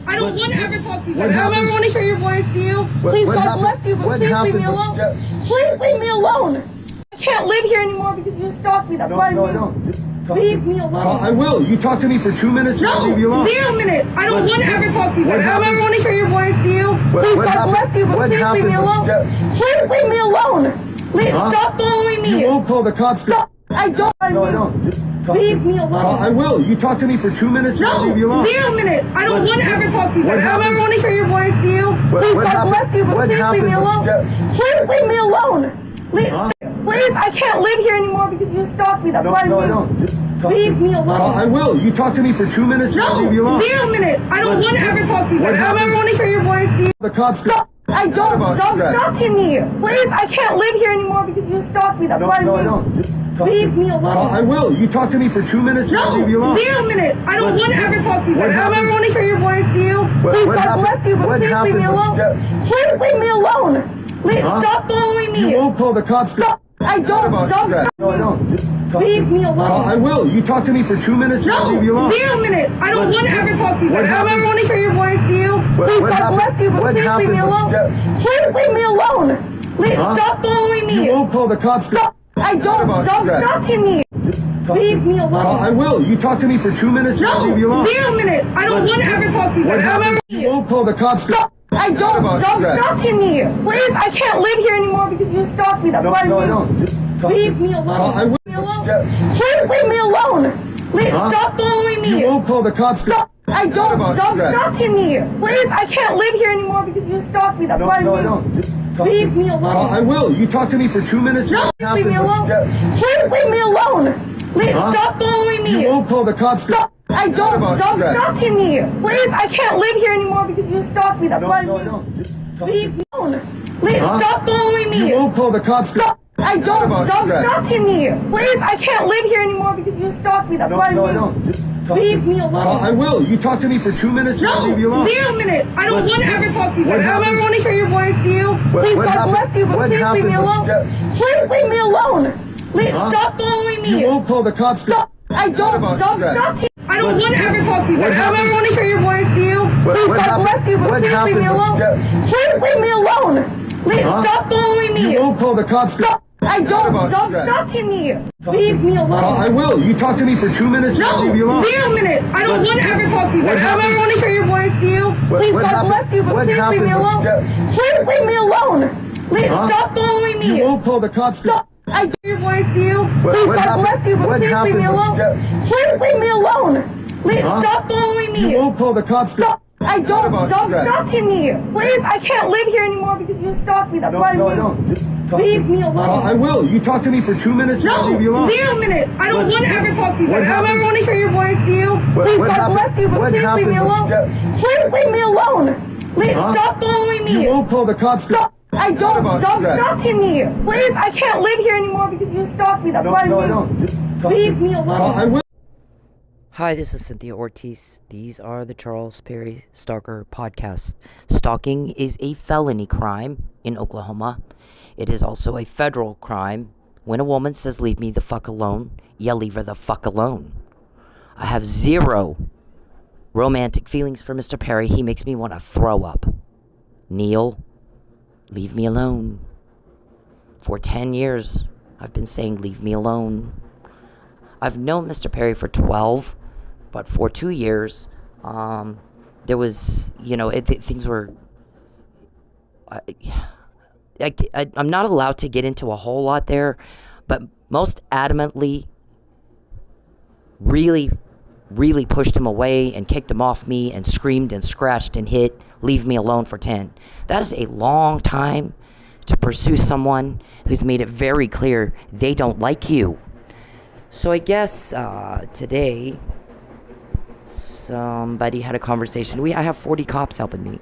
I don't want to ever talk to you. I don't ever want to hear your voice to you. Please, God bless you, but please leave me alone. Please leave me alone. I can't live here anymore because you stalked me. That's why I don't. Just leave me alone. I will. You talk to me for 2 minutes and I'll leave you alone. 0 minutes. I don't want to ever talk to you. I don't ever want to hear your voice to you. Please, God bless you, but please leave me alone. Please leave me alone. Please stop following me. You won't call the cops. Stop. I don't. No, I don't. Just leave me alone. I will. You talk to me for 2 minutes and I'll leave you alone. 0 minutes. I don't want to ever talk to you. I don't ever want to hear your voice to you. Please, God bless you, but please leave me alone. Please leave me alone. Please, please, I can't live here anymore because you stalked me. That's why I don't. Just leave me alone. I will. You talk to me for 2 minutes and I'll leave you alone. 0 minutes. I don't want to ever talk to you. I don't ever want to hear your voice to you. The cops. Stop. I don't. Stop stalking me. Please, I can't live here anymore because you stalked me. That's why I don't. Just leave me alone. I will. You talk to me for 2 minutes and I'll leave you alone. 0 minutes. I don't want to ever talk to you. I don't ever want to hear your voice to you. Please, God bless you, but please leave me alone. Please leave me alone. Please stop following me. You won't call the cops. Stop. I don't. Stop stalking. Just leave me alone. I will. You talk to me for 2 minutes and I'll leave you alone. 0 minutes. I don't want to ever talk to you. I don't ever want to hear your voice to you. Please, God bless you, but please leave me alone. Please leave me alone. Please stop following me. You won't call the cops. Stop. I don't. Stop stalking me. Just leave me alone. I will. You talk to me for 2 minutes and I'll leave you alone. 0 minutes. I don't want to ever talk to you. I don't ever. You won't call the cops. Stop. I don't. Stop stalking me. Please, I can't live here anymore because you stalked me. That's why I don't. Just leave me alone. I will. Leave me alone. Please leave me alone. Please stop following me. You won't call the cops. Stop. I don't. Stop stalking me. Please, I can't live here anymore because you stalked me. That's why I don't. Just leave me alone. I will. You talk to me for 2 minutes. Please leave me alone. Please leave me alone. Please stop following me. You won't call the cops. Stop. I don't. Stop stalking me. Please, I can't live here anymore because you stalked me. That's why I don't. Just leave me alone. Please stop following me. You won't call the cops. Stop. I don't. Stop stalking me. Please, I can't live here anymore because you stalked me. That's why I don't. Just leave me alone. I will. You talk to me for 2 minutes and I'll leave you alone. 0 minutes. I don't want to ever talk to you. I don't ever want to hear your voice to you. Please, God bless you, but please leave me alone. Please leave me alone. Please stop following me. You won't call the cops. Stop. I don't. Stop stalking. I don't want to ever talk to you. I don't ever want to hear your voice to you. Please, God bless you, but please leave me alone. Please leave me alone. Please stop following me. You won't call the cops. Stop. I don't. Stop stalking me. Leave me alone. I will. You talk to me for 2 minutes and I'll leave you alone. 0 minutes. I don't want to ever talk to you. I don't ever want to hear your voice to you. Please, God bless you, but please leave me alone. Please leave me alone. Please stop following me. You won't call the cops. Stop. I hear your voice to you. Please, God bless you, but please leave me alone. Please leave me alone. Please stop following me. You won't call the cops. Stop. I don't. Stop stalking me. Please, I can't live here anymore because you stalked me. That's why I don't. Just leave me alone. I will. You talk to me for 2 minutes and I'll leave you alone. 0 minutes. I don't want to ever talk to you. I don't ever want to hear your voice to you. Please, God bless you, but please leave me alone. Please leave me alone. Please stop following me. You won't call the cops. Stop. I don't. Stop stalking me. Please, I can't live here anymore because you stalked me. That's why I don't. Just leave me alone. I will. Hi, this is Cynthia Ortiz. These are the Charles Perry Stalker podcasts. Stalking is a felony crime in Oklahoma. It is also a federal crime. When a woman says, "Leave me the fuck alone," you leave her the fuck alone. I have zero romantic feelings for Mr. Perry. He makes me want to throw up. Neal, leave me alone. For 10 years, I've been saying, leave me alone. I've known Mr. Perry for 12, but for 2 years, there was, things were, I'm not allowed to get into a whole lot there, but most adamantly, really pushed him away and kicked him off me and screamed and scratched and hit, leave me alone for 10. That is a long time to pursue someone who's made it very clear they don't like you. So I guess today somebody had a conversation. I have 40 cops helping me.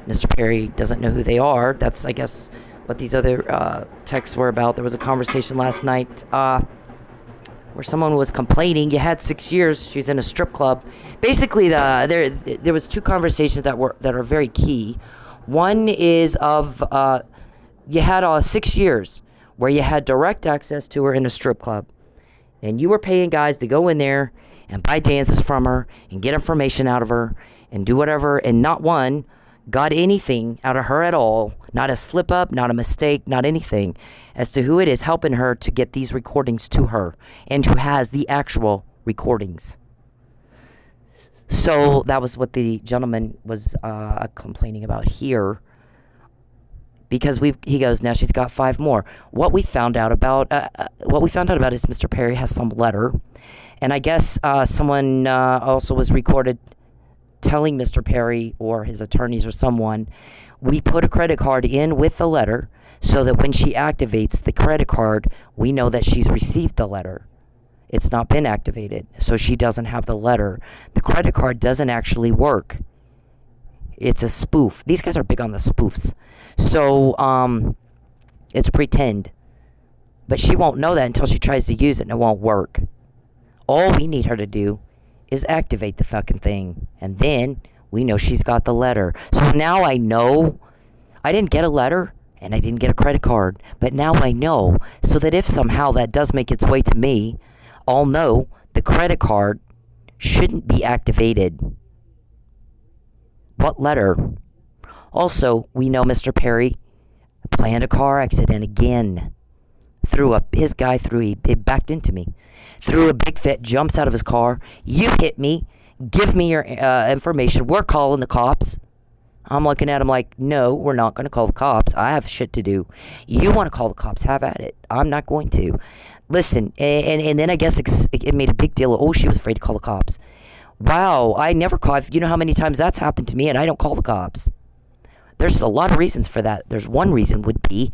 Mr. Perry doesn't know who they are. That's, I guess, what these other texts were about. There was a conversation last night where someone was complaining. You had 6 years. She's in a strip club. Basically, there was two conversations that are very key. One is of you had 6 years where you had direct access to her in a strip club, and you were paying guys to go in there and buy dances from her and get information out of her and do whatever, and not one got anything out of her at all. Not a slip up, not a mistake, not anything as to who it is helping her to get these recordings to her and who has the actual recordings. So that was what the gentleman was complaining about here. Because he goes, now she's got 5 more. What we found out about is Mr. Perry has some letter, and I guess someone also was recorded telling Mr. Perry or his attorneys or someone, we put a credit card in with the letter so that when she activates the credit card, we know that she's received the letter. It's not been activated, so she doesn't have the letter. The credit card doesn't actually work. It's a spoof. These guys are big on the spoofs. So, it's pretend. But she won't know that until she tries to use it, and it won't work. All we need her to do is activate the fucking thing. And then we know she's got the letter. So now I know I didn't get a letter and I didn't get a credit card. But now I know, so that if somehow that does make its way to me, I'll know the credit card shouldn't be activated. What letter? Also, we know Mr. Perry planned a car accident again. He backed into me. Threw a big fit, jumps out of his car. You hit me. Give me your information. We're calling the cops. I'm looking at him like, no, we're not going to call the cops. I have shit to do. You want to call the cops? Have at it. I'm not going to. Listen, and then I guess it made a big deal. Oh, she was afraid to call the cops. Wow, I never call. You know how many times that's happened to me, and I don't call the cops. There's a lot of reasons for that. There's one reason would be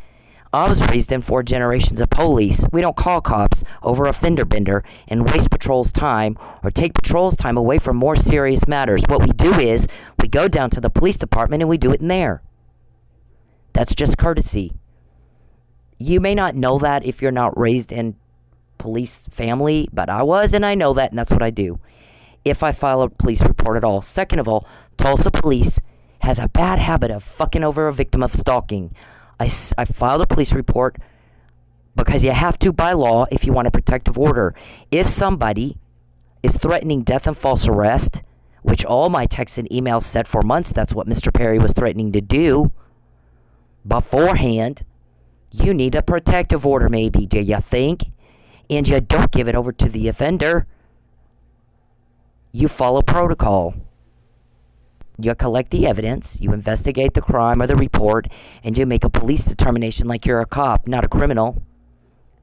I was raised in 4 generations of police. We don't call cops over a fender bender and waste patrol's time or take patrol's time away from more serious matters. What we do is we go down to the police department and we do it in there. That's just courtesy. You may not know that if you're not raised in police family, but I was, and I know that, and that's what I do. If I file a police report at all. Second of all, Tulsa police has a bad habit of fucking over a victim of stalking. I filed a police report because you have to by law if you want a protective order. If somebody is threatening death and false arrest, which all my texts and emails said for months, that's what Mr. Perry was threatening to do beforehand, you need a protective order maybe, do you think? And you don't give it over to the offender. You follow protocol. You collect the evidence, you investigate the crime or the report, and you make a police determination like you're a cop, not a criminal.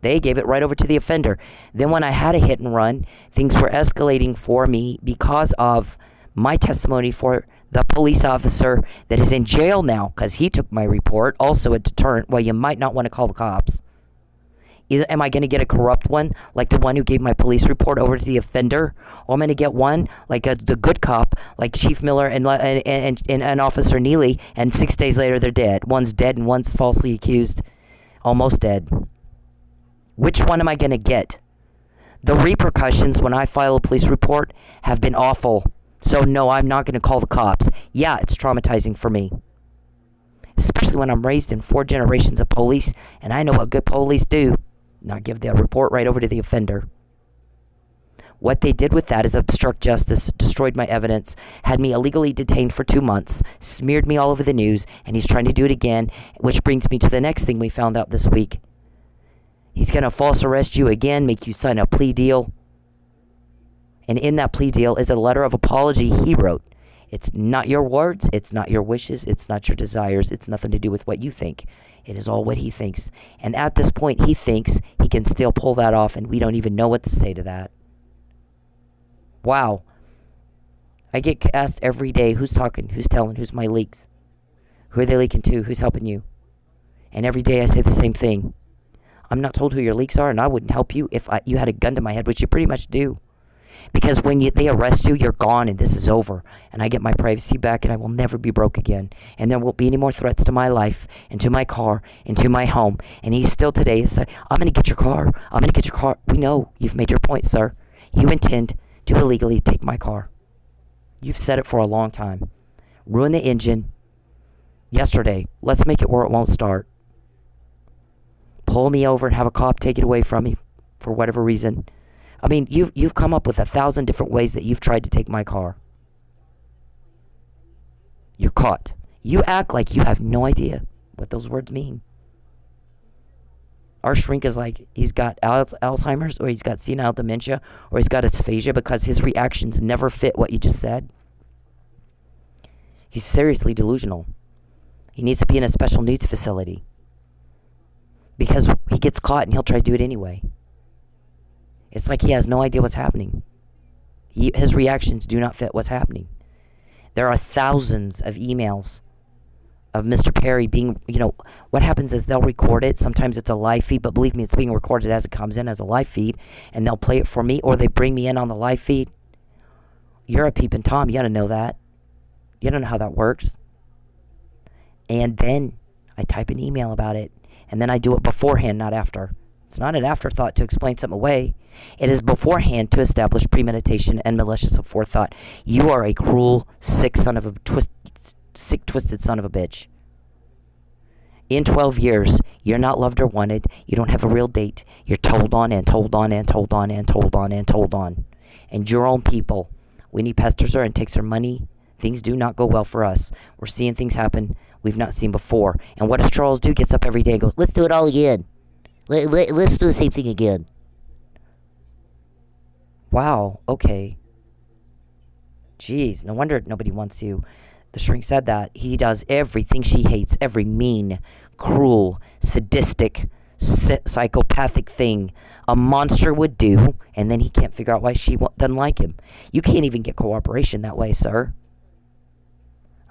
They gave it right over to the offender. Then when I had a hit and run, things were escalating for me because of my testimony for the police officer that is in jail now because he took my report. Also a deterrent. Well, you might not want to call the cops. Am I going to get a corrupt one, like the one who gave my police report over to the offender? Or am I going to get one, like the good cop, like Chief Miller and Officer Nealey, and 6 days later they're dead. One's dead and one's falsely accused, almost dead. Which one am I going to get? The repercussions when I file a police report have been awful. So no, I'm not going to call the cops. Yeah, it's traumatizing for me. Especially when I'm raised in 4 generations of police, and I know what good police do. Not give the report right over to the offender. What they did with that is obstruct justice, destroyed my evidence, had me illegally detained for 2 months, smeared me all over the news, and he's trying to do it again, which brings me to the next thing we found out this week. He's going to false arrest you again, make you sign a plea deal. And in that plea deal is a letter of apology he wrote. It's not your words, it's not your wishes, it's not your desires, it's nothing to do with what you think. It is all what he thinks. And at this point, he thinks he can still pull that off, and we don't even know what to say to that. Wow. I get asked every day, who's talking, who's telling, who's my leaks? Who are they leaking to? Who's helping you? And every day I say the same thing. I'm not told who your leaks are, and I wouldn't help you if you had a gun to my head, which you pretty much do. Because when they arrest you, you're gone and this is over. And I get my privacy back and I will never be broke again. And there won't be any more threats to my life and to my car and to my home. And he still today is saying, I'm going to get your car. I'm going to get your car. We know you've made your point, sir. You intend to illegally take my car. You've said it for a long time. Ruin the engine. Yesterday, let's make it where it won't start. Pull me over and have a cop take it away from me for whatever reason. I mean, you've come up with 1,000 different ways that you've tried to take my car. caught. You act like you have no idea what those words mean. Our shrink is like he's got Alzheimer's, or he's got senile dementia, or he's got aphasia because his reactions never fit what you just said. He's seriously delusional. He needs to be in a special needs facility because he gets caught and he'll try to do it anyway. It's like he has no idea what's happening. His reactions do not fit what's happening. There are thousands of emails of Mr. Perry being, what happens is they'll record it. Sometimes it's a live feed, but believe me, it's being recorded as it comes in as a live feed, and they'll play it for me, or they bring me in on the live feed. You're a peeping Tom. You got to know that. You don't know how that works. And then I type an email about it, and then I do it beforehand, not after. It's not an afterthought to explain something away. It is beforehand to establish premeditation and malicious aforethought. You are a cruel, sick, twisted son of a bitch. In 12 years, you're not loved or wanted. You don't have a real date. You're told on and told on and told on and told on and told on. And your own people, when he pesters her and takes her money, things do not go well for us. We're seeing things happen we've not seen before. And what does Charles do? Gets up every day and goes, let's do it all again. Let's do the same thing again. Wow, okay. Jeez, no wonder nobody wants you. The shrink said that. He does everything she hates, every mean, cruel, sadistic, psychopathic thing a monster would do, and then he can't figure out why she doesn't like him. You can't even get cooperation that way, sir.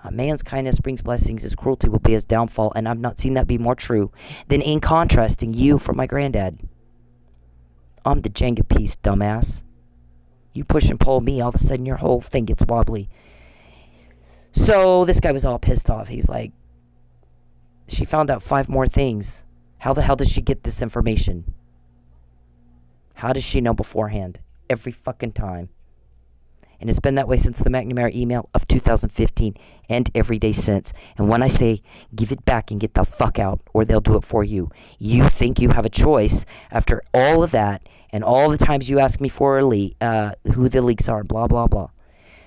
A man's kindness brings blessings, his cruelty will be his downfall, and I've not seen that be more true than in contrasting you from my granddad. I'm the Jenga piece, dumbass. You push and pull me, all of a sudden your whole thing gets wobbly. So this guy was all pissed off. He's like, she found out 5 more things. How the hell does she get this information? How does she know beforehand? Every fucking time. And it's been that way since the McNamara email of 2015 and every day since. And when I say, give it back and get the fuck out, or they'll do it for you, you think you have a choice after all of that and all the times you ask me for a leak, who the leaks are, blah, blah, blah.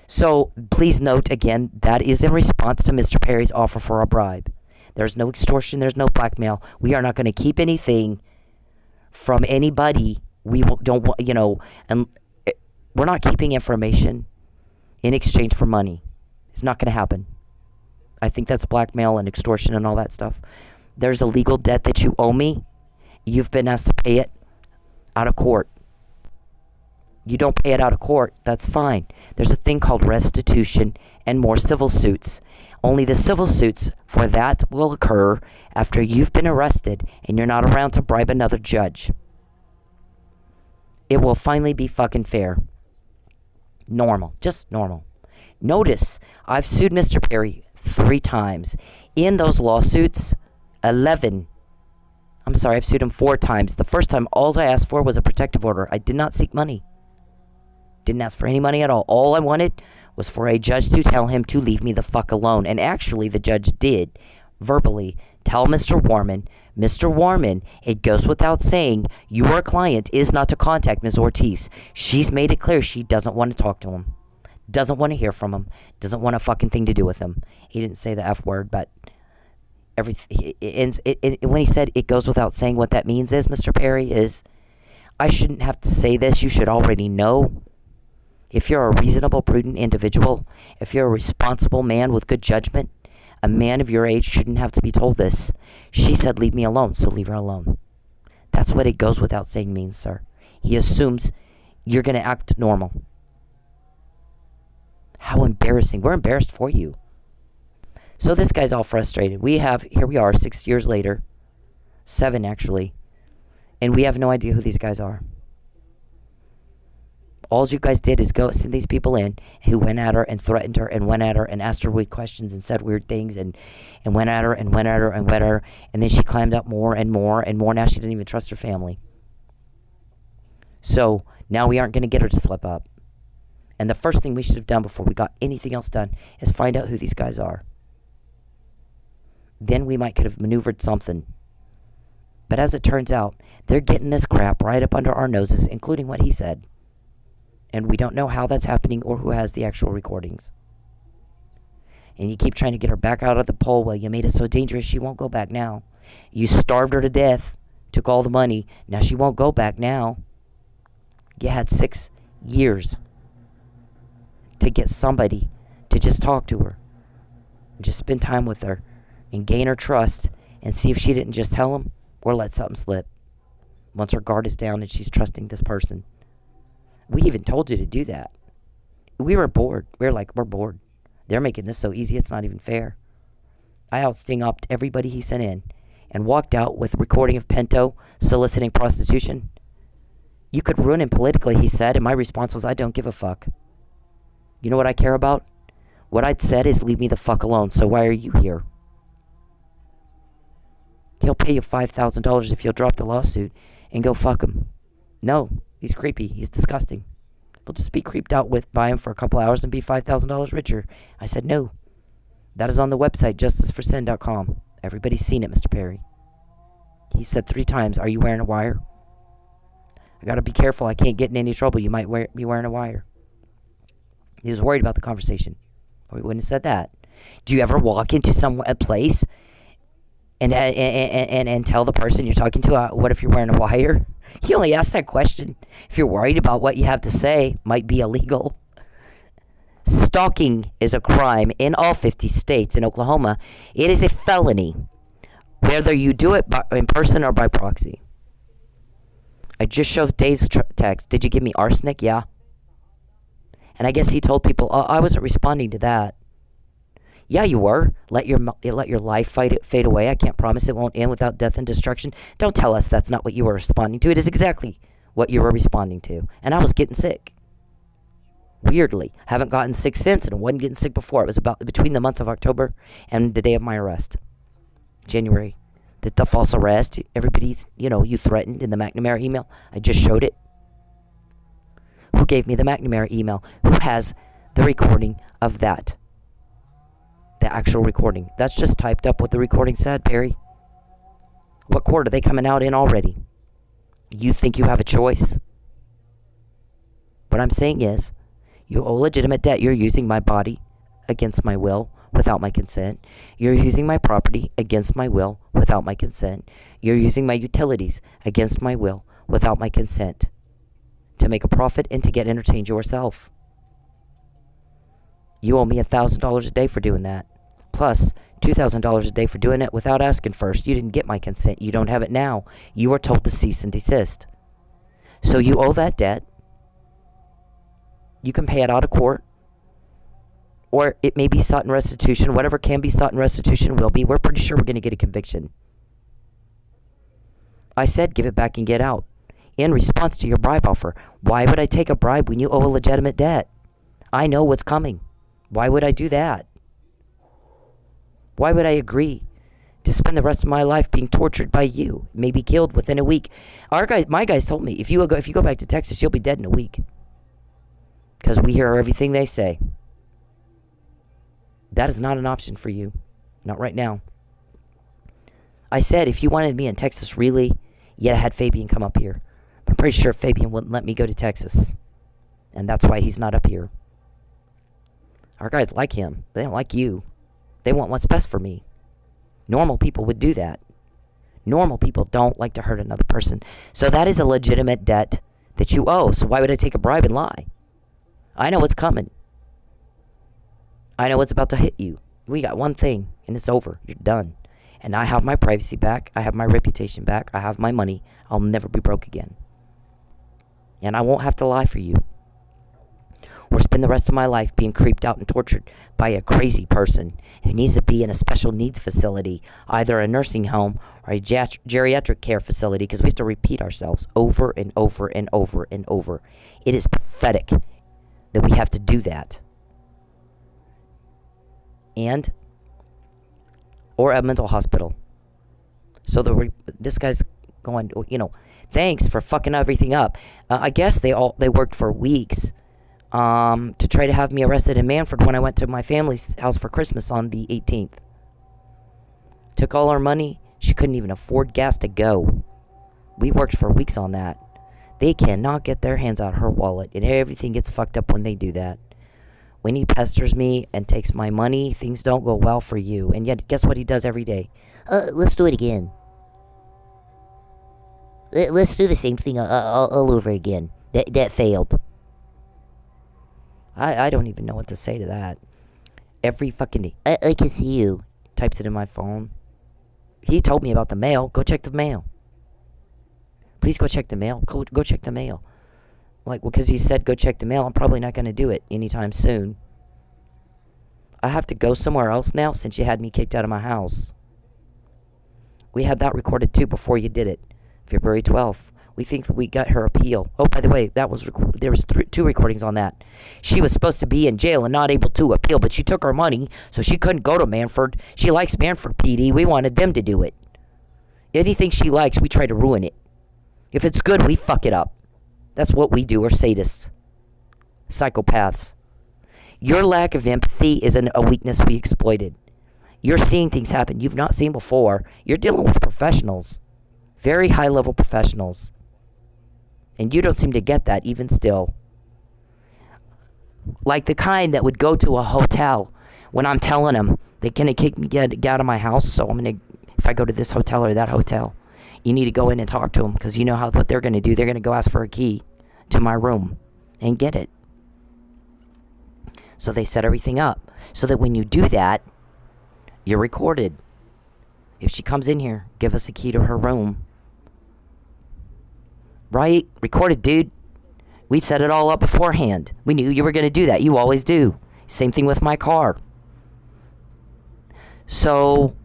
So please note, again, that is in response to Mr. Perry's offer for a bribe. There's no extortion. There's no blackmail. We are not going to keep anything from anybody. We don't want, and we're not keeping information in exchange for money. It's not going to happen. I think that's blackmail and extortion and all that stuff. There's a legal debt that you owe me. You've been asked to pay it out of court. You don't pay it out of court, that's fine. There's a thing called restitution and more civil suits. Only the civil suits for that will occur after you've been arrested and you're not around to bribe another judge. It will finally be fucking fair. Normal. Just normal. Notice, I've sued Mr. Perry 3 times. In those lawsuits, I've sued him 4 times. The first time, all I asked for was a protective order. I did not seek money. Didn't ask for any money at all. All I wanted was for a judge to tell him to leave me the fuck alone. And actually, the judge did verbally tell Mr. Warman, it goes without saying, your client is not to contact Ms. Ortiz. She's made it clear she doesn't want to talk to him. Doesn't want to hear from him. Doesn't want a fucking thing to do with him. He didn't say the F word, but when he said it goes without saying, what that means is, Mr. Perry, is I shouldn't have to say this. You should already know. If you're a reasonable, prudent individual, if you're a responsible man with good judgment, a man of your age shouldn't have to be told this. She said, leave me alone, so leave her alone. That's what it goes without saying means, sir. He assumes you're going to act normal. How embarrassing. We're embarrassed for you. So this guy's all frustrated. Here we are, 6 years later. 7, actually. And we have no idea who these guys are. All you guys did is go send these people in who went at her and threatened her and went at her and asked her weird questions and said weird things and went at her and went at her and went at her. And then she climbed up more and more and more. Now she didn't even trust her family. So now we aren't going to get her to slip up. And the first thing we should have done before we got anything else done is find out who these guys are. Then we could have maneuvered something. But as it turns out, they're getting this crap right up under our noses, including what he said. And we don't know how that's happening or who has the actual recordings. And you keep trying to get her back out of the pole. Well, you made it so dangerous she won't go back now. You starved her to death, took all the money. Now she won't go back now. You had 6 years to get somebody to just talk to her. And just spend time with her. And gain her trust. And see if she didn't just tell him or let something slip. Once her guard is down and she's trusting this person. We even told you to do that. We were bored. We were like, we're bored. They're making this so easy, it's not even fair. I out-sting-upped everybody he sent in and walked out with a recording of Pinto soliciting prostitution. You could ruin him politically, he said, and my response was, I don't give a fuck. You know what I care about? What I'd said is, leave me the fuck alone, so why are you here? He'll pay you $5,000 if you'll drop the lawsuit and go fuck him. No, he's creepy. He's disgusting. We'll just be creeped out by him for a couple hours and be $5,000 richer. I said no. That is on the website, justiceforsin.com. Everybody's seen it, Mr. Perry. He said 3 times, are you wearing a wire? I gotta be careful. I can't get in any trouble. You might be wearing a wire. He was worried about the conversation. Or he wouldn't have said that. Do you ever walk into a place and tell the person you're talking to, what if you're wearing a wire? You only ask that question if you're worried about what you have to say might be illegal. Stalking is a crime in all 50 states. In Oklahoma, it is a felony, whether you do it in person or by proxy. I just showed Dave's text. Did you give me arsenic? Yeah. And I guess he told people, oh, I wasn't responding to that. Yeah, you were. Let your life fade away. I can't promise it won't end without death and destruction. Don't tell us that's not what you were responding to. It is exactly what you were responding to. And I was getting sick. Weirdly. Haven't gotten sick since, and I wasn't getting sick before. It was about between the months of October and the day of my arrest. January. The false arrest. Everybody, you threatened in the McNamara email. I just showed it. Who gave me the McNamara email? Who has the recording of that? The actual recording. That's just typed up what the recording said, Perry. What court are they coming out in already? You think you have a choice? What I'm saying is, you owe legitimate debt. You're using my body against my will without my consent. You're using my property against my will without my consent. You're using my utilities against my will without my consent to make a profit and to get entertained yourself. You owe me $1,000 a day for doing that. Plus $2,000 a day for doing it without asking first. You didn't get my consent. You don't have it now. You were told to cease and desist. So you owe that debt. You can pay it out of court. Or it may be sought in restitution. Whatever can be sought in restitution will be. We're pretty sure we're going to get a conviction. I said give it back and get out. In response to your bribe offer. Why would I take a bribe when you owe a legitimate debt? I know what's coming. Why would I do that? Why would I agree to spend the rest of my life being tortured by you, maybe killed within a week? My guys told me, if you go back to Texas, you'll be dead in a week. Because we hear everything they say. That is not an option for you. Not right now. I said, if you wanted me in Texas, really, you'd have had Fabian come up here. But I'm pretty sure Fabian wouldn't let me go to Texas. And that's why he's not up here. Our guys like him. They don't like you. They want what's best for me. Normal people would do that. Normal people don't like to hurt another person. So that is a legitimate debt that you owe. So why would I take a bribe and lie? I know what's coming. I know what's about to hit you. We got one thing, and it's over. You're done. And I have my privacy back. I have my reputation back. I have my money. I'll never be broke again. And I won't have to lie for you. Or spend the rest of my life being creeped out and tortured by a crazy person who needs to be in a special needs facility, either a nursing home or a geriatric care facility, because we have to repeat ourselves over and over and over and over. It is pathetic that we have to do that. Or a mental hospital. So this guy's going, thanks for fucking everything up. I guess they worked for weeks to try to have me arrested in Manford when I went to my family's house for Christmas on the 18th. Took all our money. She couldn't even afford gas to go. We worked for weeks on that. They cannot get their hands out of her wallet, and everything gets fucked up when they do that. when he pesters me and takes my money, things don't go well for you. And yet, guess what he does every day? Let's do it again. Let's do the same thing all over again. That failed. I don't even know what to say to that. Every fucking day. I can see you. Types it in my phone. He told me about the mail. Go check the mail. Please go check the mail. Go check the mail. Like, well, because he said go check the mail, I'm probably not going to do it anytime soon. I have to go somewhere else now since you had me kicked out of my house. We had that recorded too before you did it. February 12th. We think that we got her appeal. Oh, by the way, there was 2 recordings on that. She was supposed to be in jail and not able to appeal, but she took her money, so she couldn't go to Manford. She likes Manford PD. We wanted them to do it. Anything she likes, we try to ruin it. If it's good, we fuck it up. That's what we do. We're sadists. Psychopaths. Your lack of empathy is a weakness we exploited. You're seeing things happen you've not seen before. You're dealing with professionals. Very high-level professionals. And you don't seem to get that even still. Like the kind that would go to a hotel when I'm telling them they're going to kick me get out of my house, so I'm going to, if I go to this hotel or that hotel, you need to go in and talk to them because you know what they're going to do. They're going to go ask for a key to my room and get it. So they set everything up so that when you do that, you're recorded. If she comes in here, give us a key to her room. Right? Recorded, dude. We set it all up beforehand. We knew you were going to do that. You always do. Same thing with my car. So,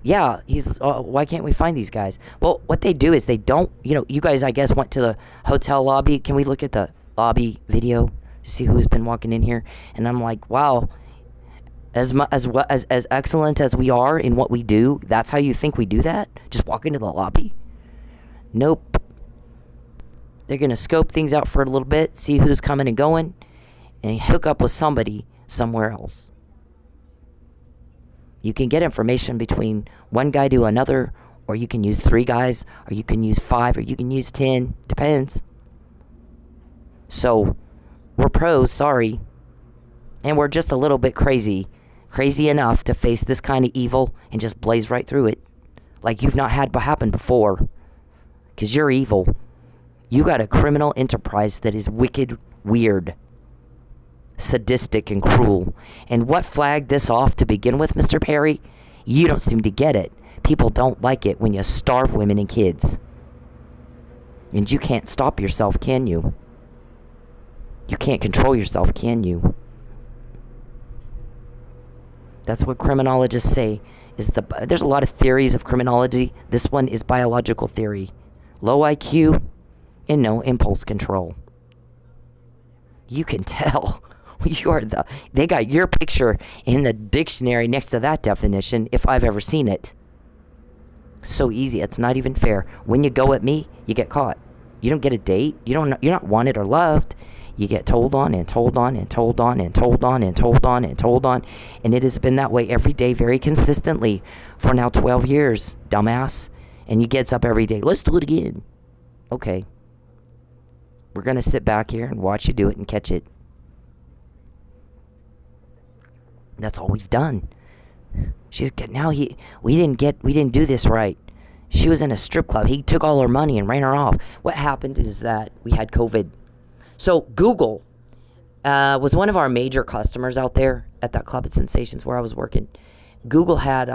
yeah, why can't we find these guys? Well, what they do is they don't, you guys, I guess, went to the hotel lobby. Can we look at the lobby video to see who's been walking in here? And I'm like, wow, as excellent as we are in what we do, that's how you think we do that? Just walk into the lobby? Nope. They're going to scope things out for a little bit, see who's coming and going, and hook up with somebody somewhere else. You can get information between one guy to another, or you can use 3 guys, or you can use 5, or you can use 10. Depends. So, we're pros, sorry. And we're just a little bit crazy. Crazy enough to face this kind of evil and just blaze right through it. Like you've not had happen before. Because you're evil. You got a criminal enterprise that is wicked, weird, sadistic, and cruel. And what flagged this off to begin with, Mr. Perry? You don't seem to get it. People don't like it when you starve women and kids. And you can't stop yourself, can you? You can't control yourself, can you? That's what criminologists say. There's a lot of theories of criminology. This one is biological theory. Low IQ and no impulse control. You can tell. They got your picture in the dictionary next to that definition, if I've ever seen it. So easy. It's not even fair. When you go at me, you get caught. You don't get a date. You're not wanted or loved. You get told on and told on and told on and told on and told on and told on. And it has been that way every day very consistently for now 12 years, dumbass. And you gets up every day. Let's do it again. Okay. We're going to sit back here and watch you do it and catch it. That's all we've done. We didn't do this right. She was in a strip club. He took all her money and ran her off. What happened is that we had COVID. So Google was one of our major customers out there at that club at Sensations where I was working. Google had,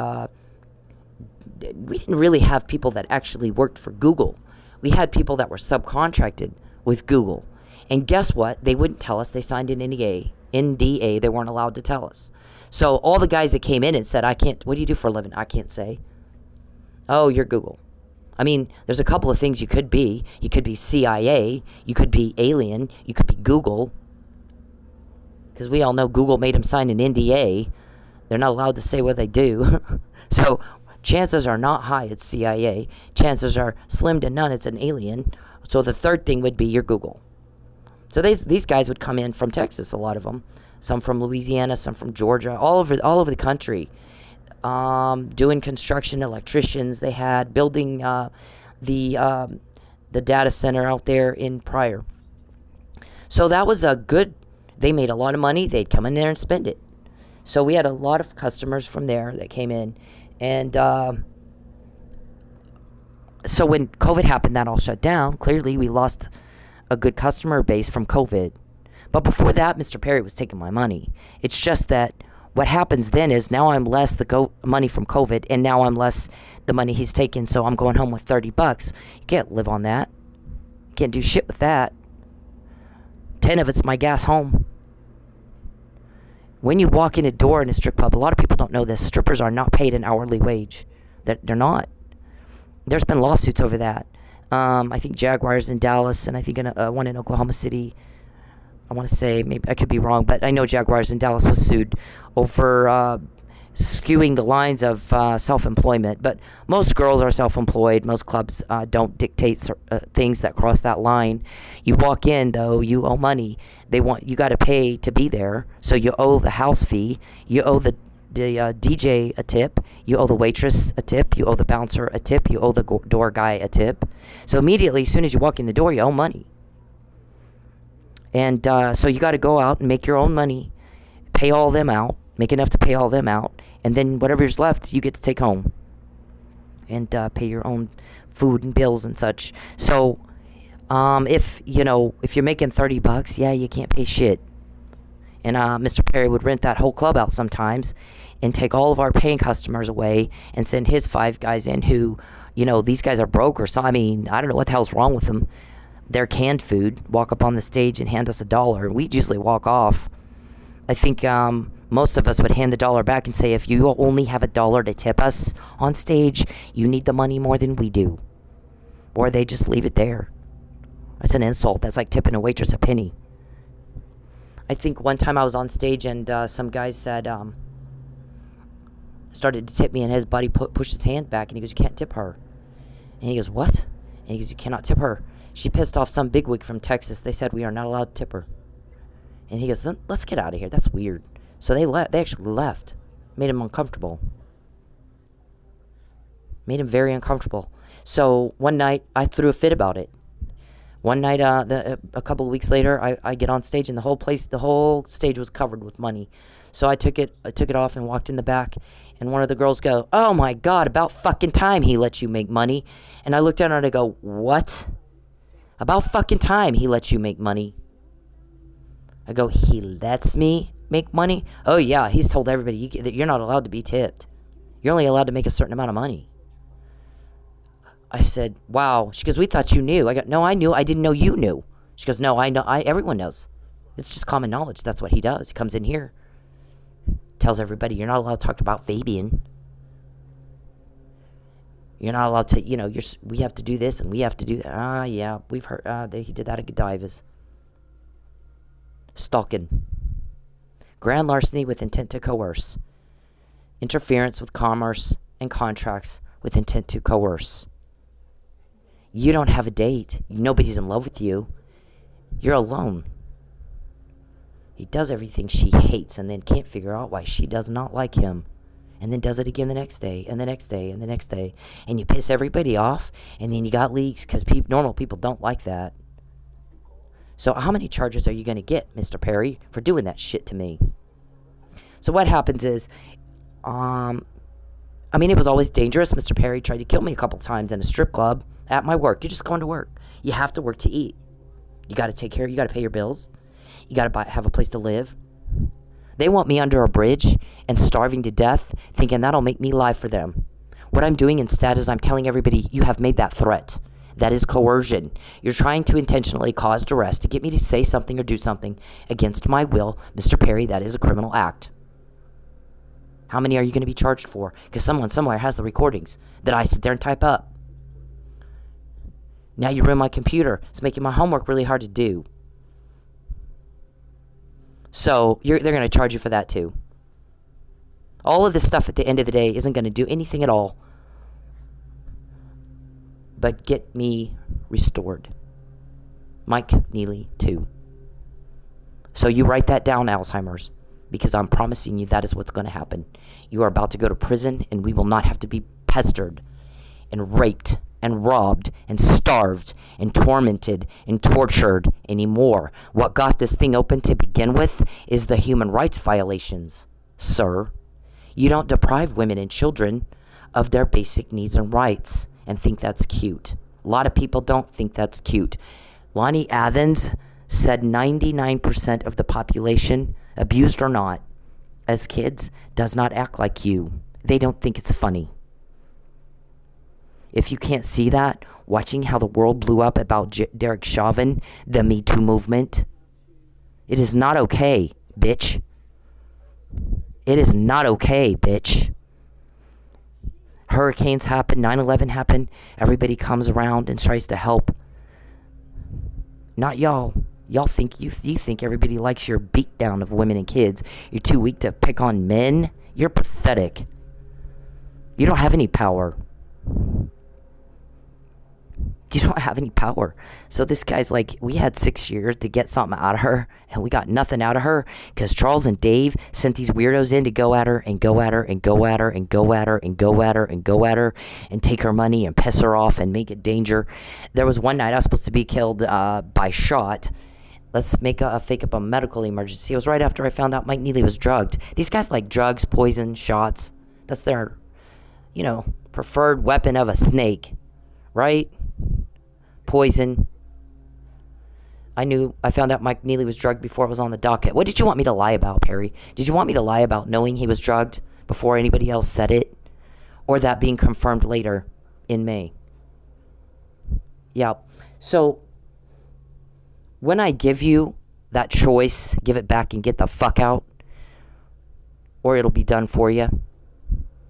we didn't really have people that actually worked for Google. We had people that were subcontracted with Google. And guess what? They wouldn't tell us. They signed an NDA. They weren't allowed to tell us. So all the guys that came in and said, what do you do for a living? I can't say. Oh, you're Google. I mean, there's a couple of things you could be. You could be CIA. You could be Alien. You could be Google. Because we all know Google made them sign an NDA. They're not allowed to say what they do. So chances are not high it's CIA. Chances are slim to none it's an alien. So the third thing would be you're Google. So these guys would come in from Texas, a lot of them. Some from Louisiana, some from Georgia, all over the country. Doing construction, electricians. They had building the data center out there in Pryor. So that was they made a lot of money. They'd come in there and spend it. So we had a lot of customers from there that came in. And so when COVID happened, that all shut down. Clearly, we lost a good customer base from COVID. But before that, Mr. Perry was taking my money. It's just that what happens then is now I'm less the money from COVID, and now I'm less the money he's taking, so I'm going home with $30. You can't live on that. You can't do shit with that. 10 of it's my gas home. When you walk in a door in a strip club, a lot of people don't know this. Strippers are not paid an hourly wage. They're not. There's been lawsuits over that. I think Jaguars in Dallas, and I think one in Oklahoma City. I want to say, maybe I could be wrong, but I know Jaguars in Dallas was sued over skewing the lines of self-employment. But most girls are self-employed. Most clubs don't dictate things that cross that line. You walk in, though, you owe money. You got to pay to be there, so you owe the house fee. You owe the DJ a tip. You owe the waitress a tip. You owe the bouncer a tip. You owe the door guy a tip. So immediately, as soon as you walk in the door, you owe money. And so you got to go out and make your own money, pay all them out, make enough to pay all them out, and then whatever's left, you get to take home and pay your own food and bills and such. So if you're making $30, yeah, you can't pay shit. And Mr. Perry would rent that whole club out sometimes and take all of our paying customers away and send his 5 guys in who, these guys are broke or something. I don't know what the hell's wrong with them. They're canned food, walk up on the stage and hand us $1. We'd usually walk off. I think most of us would hand the $1 back and say, if you only have $1 to tip us on stage, you need the money more than we do. Or they just leave it there. That's an insult. That's like tipping a waitress a penny. I think one time I was on stage and some guy said, started to tip me, and his buddy pushed his hand back and he goes, you can't tip her. And he goes, what? And he goes, you cannot tip her. She pissed off some bigwig from Texas. They said we are not allowed to tip her. And he goes, let's get out of here. That's weird. So they actually left. Made him uncomfortable. Made him very uncomfortable. So one night, I threw a fit about it. One night, a couple of weeks later, I get on stage, and the whole stage was covered with money. So I took it off and walked in the back, and one of the girls go, oh my God, about fucking time he lets you make money. And I looked at her and I go, what? About fucking time he lets you make money. I go, he lets me make money? Oh yeah, he's told everybody that you're not allowed to be tipped. You're only allowed to make a certain amount of money. I said, wow. She goes, we thought you knew. I go, no, I knew. I didn't know you knew. She goes, no, I know. Everyone knows. It's just common knowledge. That's what he does. He comes in here, tells everybody you're not allowed to talk about Fabian. You're not allowed to, we have to do this and we have to do that. Yeah, we've heard, he did that at Godiva's. Stalking. Grand larceny with intent to coerce. Interference with commerce and contracts with intent to coerce. You don't have a date. Nobody's in love with you. You're alone. He does everything she hates and then can't figure out why she does not like him. And then does it again the next day, and the next day, and the next day. And you piss everybody off, and then you got leaks because normal people don't like that. So how many charges are you going to get, Mr. Perry, for doing that shit to me? So what happens is, it was always dangerous. Mr. Perry tried to kill me a couple times in a strip club at my work. You're just going to work. You have to work to eat. You got to take care. You got to pay your bills. You got to have a place to live. They want me under a bridge and starving to death, thinking that'll make me lie for them. What I'm doing instead is I'm telling everybody, you have made that threat. That is coercion. You're trying to intentionally cause duress to get me to say something or do something against my will. Mr. Perry, that is a criminal act. How many are you going to be charged for? Because someone somewhere has the recordings that I sit there and type up. Now you ruin my computer. It's making my homework really hard to do. So they're going to charge you for that too. All of this stuff at the end of the day isn't going to do anything at all but get me restored. Mike Nealey 2. So you write that down, Alzheimer's, because I'm promising you that is what's going to happen. You are about to go to prison, and we will not have to be pestered and raped and robbed and starved and tormented and tortured anymore. What got this thing open to begin with is the human rights violations, sir. You don't deprive women and children of their basic needs and rights and think that's cute. A lot of people don't think that's cute. Lonnie Athens said 99% of the population, abused or not, as kids, does not act like you. They don't think it's funny. If you can't see that, watching how the world blew up about Derek Chauvin, the MeToo movement, it is not okay, bitch. It is not okay, bitch. Hurricanes happen, 9/11 happened, everybody comes around and tries to help. Not y'all. Y'all think you think everybody likes your beatdown of women and kids. You're too weak to pick on men. You're pathetic. You don't have any power. You don't have any power. So this guy's like, we had 6 years to get something out of her, and we got nothing out of her because Charles and Dave sent these weirdos in to go at her and go at her and go at her and go at her and go at her and go at her and take her money and piss her off and make it danger. There was one night I was supposed to be killed by shot. Let's fake up a medical emergency. It was right after I found out Mike Nealey was drugged. These guys like drugs, poison, shots. That's their, preferred weapon of a snake, right? Poison. I found out Mike Nealey was drugged before it was on the docket. What did you want me to lie about, Perry? Did you want me to lie about knowing he was drugged before anybody else said it? Or that being confirmed later in May? Yeah. So, when I give you that choice, give it back and get the fuck out, or it'll be done for you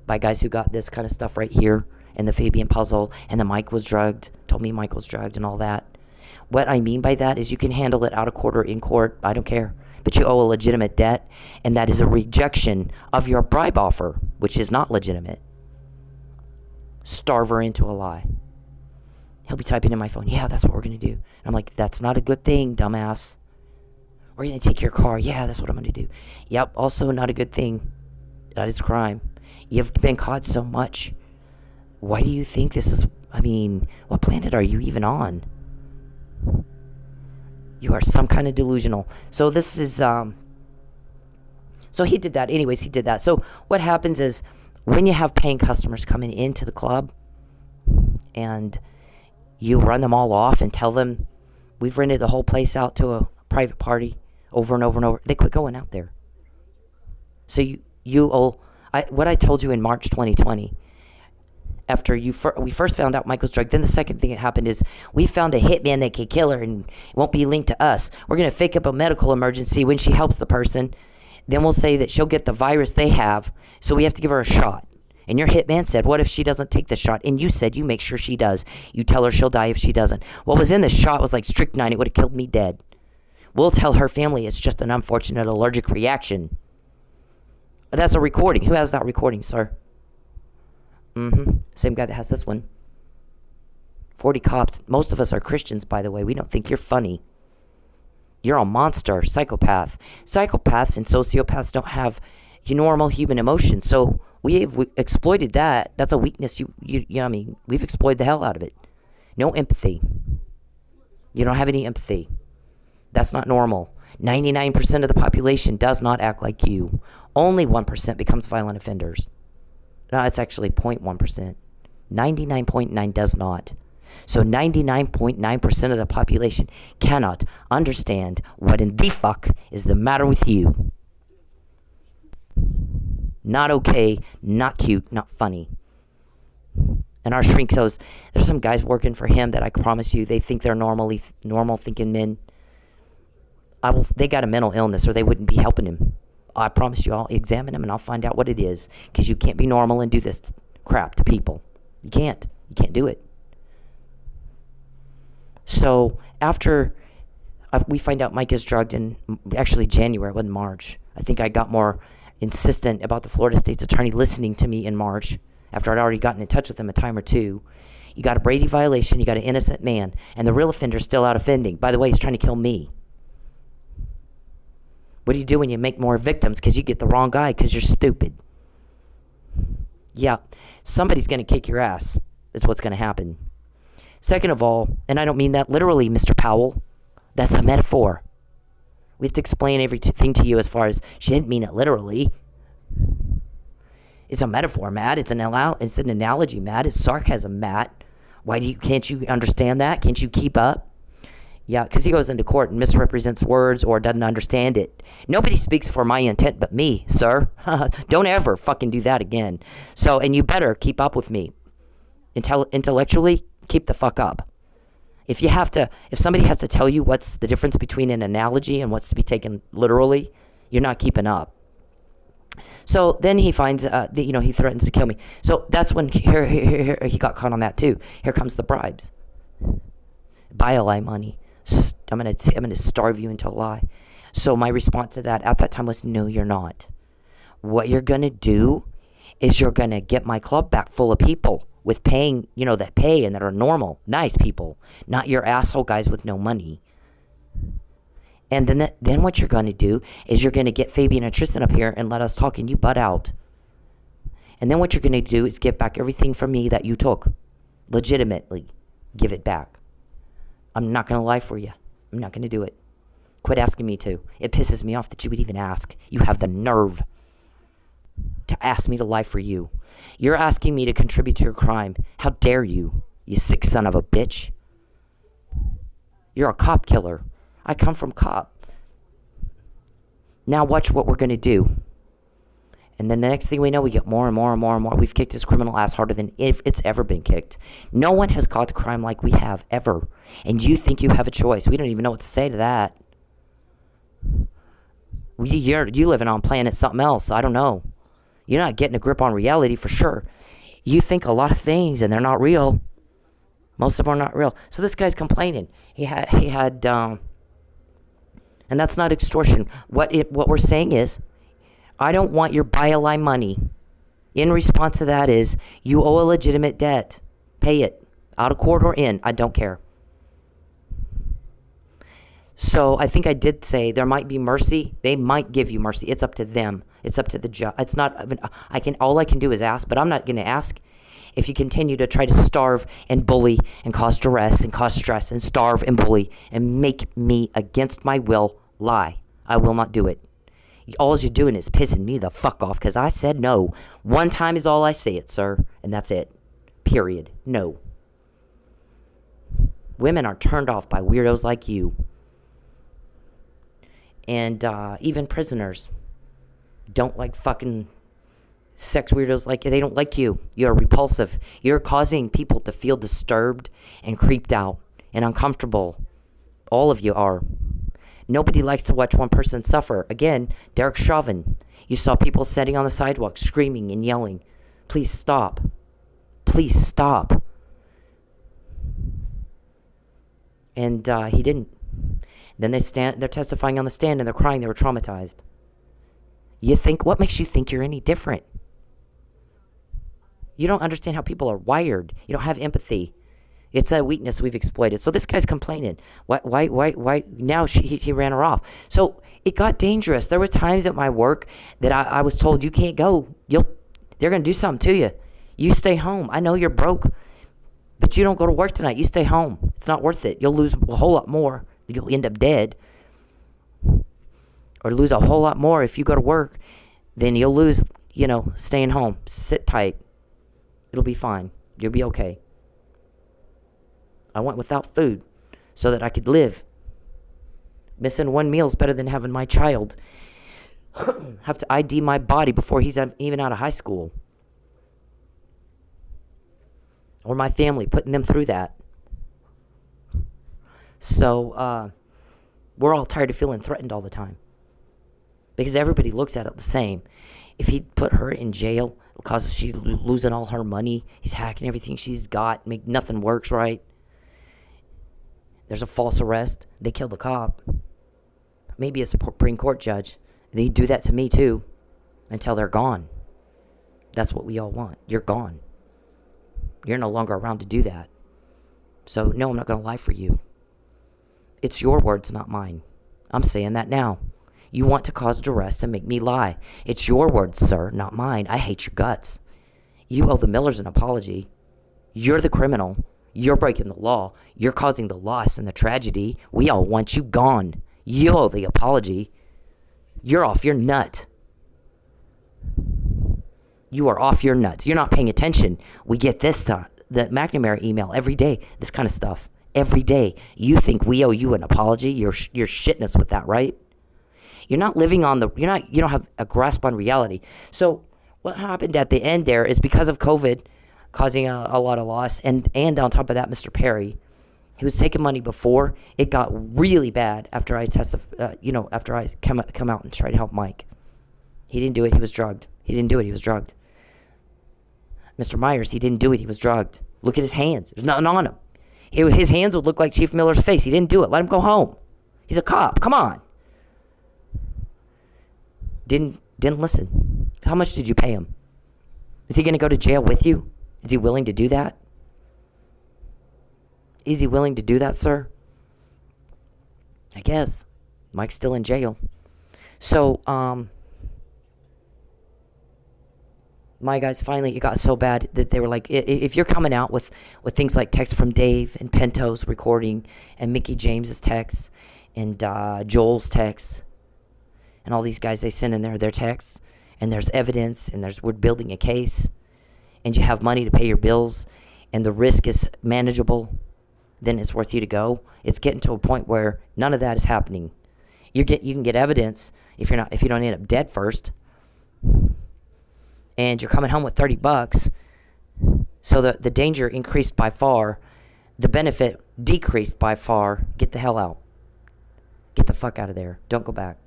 by guys who got this kind of stuff right here, and the Fabian puzzle, and the Mike was drugged, told me Mike was drugged and all that. What I mean by that is you can handle it out of court or in court, I don't care. But you owe a legitimate debt, and that is a rejection of your bribe offer, which is not legitimate. Starve her into a lie. He'll be typing in my phone, yeah, that's what we're going to do. And I'm like, that's not a good thing, dumbass. We're going to take your car. Yeah, that's what I'm going to do. Yep, also not a good thing. That is crime. You've been caught so much. Why do you think this is, what planet are you even on? You are some kind of delusional. So this is, so he did that. Anyways, he did that. So what happens is when you have paying customers coming into the club and you run them all off and tell them, we've rented the whole place out to a private party over and over and over, they quit going out there. So what I told you in March 2020, after we first found out Mike was drugged, then the second thing that happened is we found a hitman that could kill her and it won't be linked to us. We're going to fake up a medical emergency when she helps the person. Then we'll say that she'll get the virus they have, so we have to give her a shot. And your hitman said, what if she doesn't take the shot? And you said you make sure she does. You tell her she'll die if she doesn't. What was in the shot was like strychnine. It would have killed me dead. We'll tell her family it's just an unfortunate allergic reaction. That's a recording. Who has that recording, sir? Same guy that has this one. 40 cops. Most of us are Christians, by the way. We don't think you're funny. You're a monster, psychopath. Psychopaths and sociopaths don't have normal human emotions. So we've exploited that. That's a weakness. We've exploited the hell out of it. No empathy. You don't have any empathy. That's not normal. 99% of the population does not act like you. Only 1% becomes violent offenders. No, it's actually 0.1%. 99.9 does not. So 99.9% of the population cannot understand what in the fuck is the matter with you. Not okay, not cute, not funny. And our shrink says, there's some guys working for him that I promise you, they think they're normal thinking men. They got a mental illness or they wouldn't be helping him. I promise you, I'll examine him and I'll find out what it is. Because you can't be normal and do this crap to people. You can't do it. So after we find out Mike is drugged in actually January, it wasn't March. I think I got more insistent about the Florida State's attorney listening to me in March after I'd already gotten in touch with him a time or two. You got a Brady violation, you got an innocent man, and the real offender's still out offending. By the way, he's trying to kill me. What do you do when you make more victims? Because you get the wrong guy because you're stupid. Yeah, somebody's going to kick your ass is what's going to happen. Second of all, and I don't mean that literally, Mr. Powell, that's a metaphor. We have to explain everything to you as far as she didn't mean it literally. It's a metaphor, Matt. It's an analogy, Matt. It's sarcasm, Matt. Can't you understand that? Can't you keep up? Yeah, because he goes into court and misrepresents words or doesn't understand it. Nobody speaks for my intent but me, sir. Don't ever fucking do that again. So, and you better keep up with me. Intellectually, keep the fuck up. If somebody has to tell you what's the difference between an analogy and what's to be taken literally, you're not keeping up. So then he finds, he threatens to kill me. So that's when here he got caught on that too. Here comes the bribes. Buy a lie money. I'm gonna starve you into a lie. So my response to that at that time was, no, you're not. What you're gonna do is you're gonna get my club back full of people with paying, that pay and that are normal, nice people, not your asshole guys with no money. And then what you're going to do is you're going to get Fabian and Tristan up here and let us talk and you butt out. And then what you're going to do is get back everything from me that you took. Legitimately. Give it back. I'm not going to lie for you. I'm not going to do it. Quit asking me to. It pisses me off that you would even ask. You have the nerve to ask me to lie for you. You're asking me to contribute to your crime. How dare you, you sick son of a bitch. You're a cop killer. I come from cop. Now watch what we're going to do. And then the next thing we know, we get more and more and more and more. We've kicked this criminal ass harder than if it's ever been kicked. No one has caught the crime like we have, ever. And you think you have a choice. We don't even know what to say to that. You living on planet something else. I don't know. You're not getting a grip on reality for sure. You think a lot of things and they're not real. Most of them are not real. So this guy's complaining. He had and that's not extortion. What we're saying is, I don't want your buy-a-lie money. In response to that is, you owe a legitimate debt. Pay it. Out of court or in. I don't care. So I think I did say there might be mercy. They might give you mercy. It's up to them. It's up to the judge. It's not. All I can do is ask, but I'm not going to ask. If you continue to try to starve and bully and cause duress and cause stress and starve and bully and make me against my will lie, I will not do it. All you're doing is pissing me the fuck off because I said no. One time is all I say it, sir, and that's it. Period. No. Women are turned off by weirdos like you. And even prisoners don't like fucking sex weirdos like you. They don't like you. You're repulsive. You're causing people to feel disturbed and creeped out and uncomfortable. All of you are. Nobody likes to watch one person suffer. Again, Derek Chauvin. You saw people sitting on the sidewalk screaming and yelling. Please stop. Please stop. And he didn't. Then they're testifying on the stand and they're crying. They were traumatized. What makes you think you're any different? You don't understand how people are wired. You don't have empathy. It's a weakness we've exploited. So this guy's complaining. Why? Now he ran her off. So it got dangerous. There were times at my work that I was told, you can't go. They're going to do something to you. You stay home. I know you're broke, but you don't go to work tonight. You stay home. It's not worth it. You'll lose a whole lot more. You'll end up dead. Or lose a whole lot more if you go to work than you'll lose, staying home. Sit tight. It'll be fine. You'll be okay. I went without food so that I could live. Missing one meal is better than having my child have to ID my body before he's even out of high school. Or my family, putting them through that. So, we're all tired of feeling threatened all the time. Because everybody looks at it the same. If he put her in jail because she's losing all her money, he's hacking everything she's got, nothing works right. There's a false arrest. They kill the cop. Maybe a Supreme Court judge. They do that to me too until they're gone. That's what we all want. You're gone. You're no longer around to do that. So, no, I'm not going to lie for you. It's your words, not mine. I'm saying that now. You want to cause duress and make me lie. It's your words, sir, not mine. I hate your guts. You owe the Millers an apology. You're the criminal. You're breaking the law. You're causing the loss and the tragedy. We all want you gone. You owe the apology. You're off your nut. You are off your nuts. You're not paying attention. We get this stuff, the McNamara email every day, this kind of stuff. Every day. You think we owe you an apology? You're shitting us with that, right? You're not living on you don't have a grasp on reality. So what happened at the end there is because of COVID causing a lot of loss, and on top of that, Mr. Perry, he was taking money before. It got really bad after I after I come out and tried to help Mike. He didn't do it. He was drugged. He didn't do it. He was drugged. Mr. Myers, he didn't do it. He was drugged. Look at his hands. There's nothing on him. His hands would look like Chief Miller's face. He didn't do it. Let him go home. He's a cop. Come on. Didn't listen. How much did you pay him? Is he going to go to jail with you? Is he willing to do that? Is he willing to do that, sir? I guess. Mike's still in jail. So, my guys, finally, it got so bad that they were like, if you're coming out with things like text from Dave and Pento's recording and Mickey James's texts and Joel's texts and all these guys, they send in their texts, and there's evidence, and we're building a case, and you have money to pay your bills, and the risk is manageable, then it's worth you to go. It's getting to a point where none of that is happening. You can get evidence if you don't end up dead first, and you're coming home with $30. So the danger increased by far, the benefit decreased by far. Get the hell out. Get the fuck out of there. Don't go back.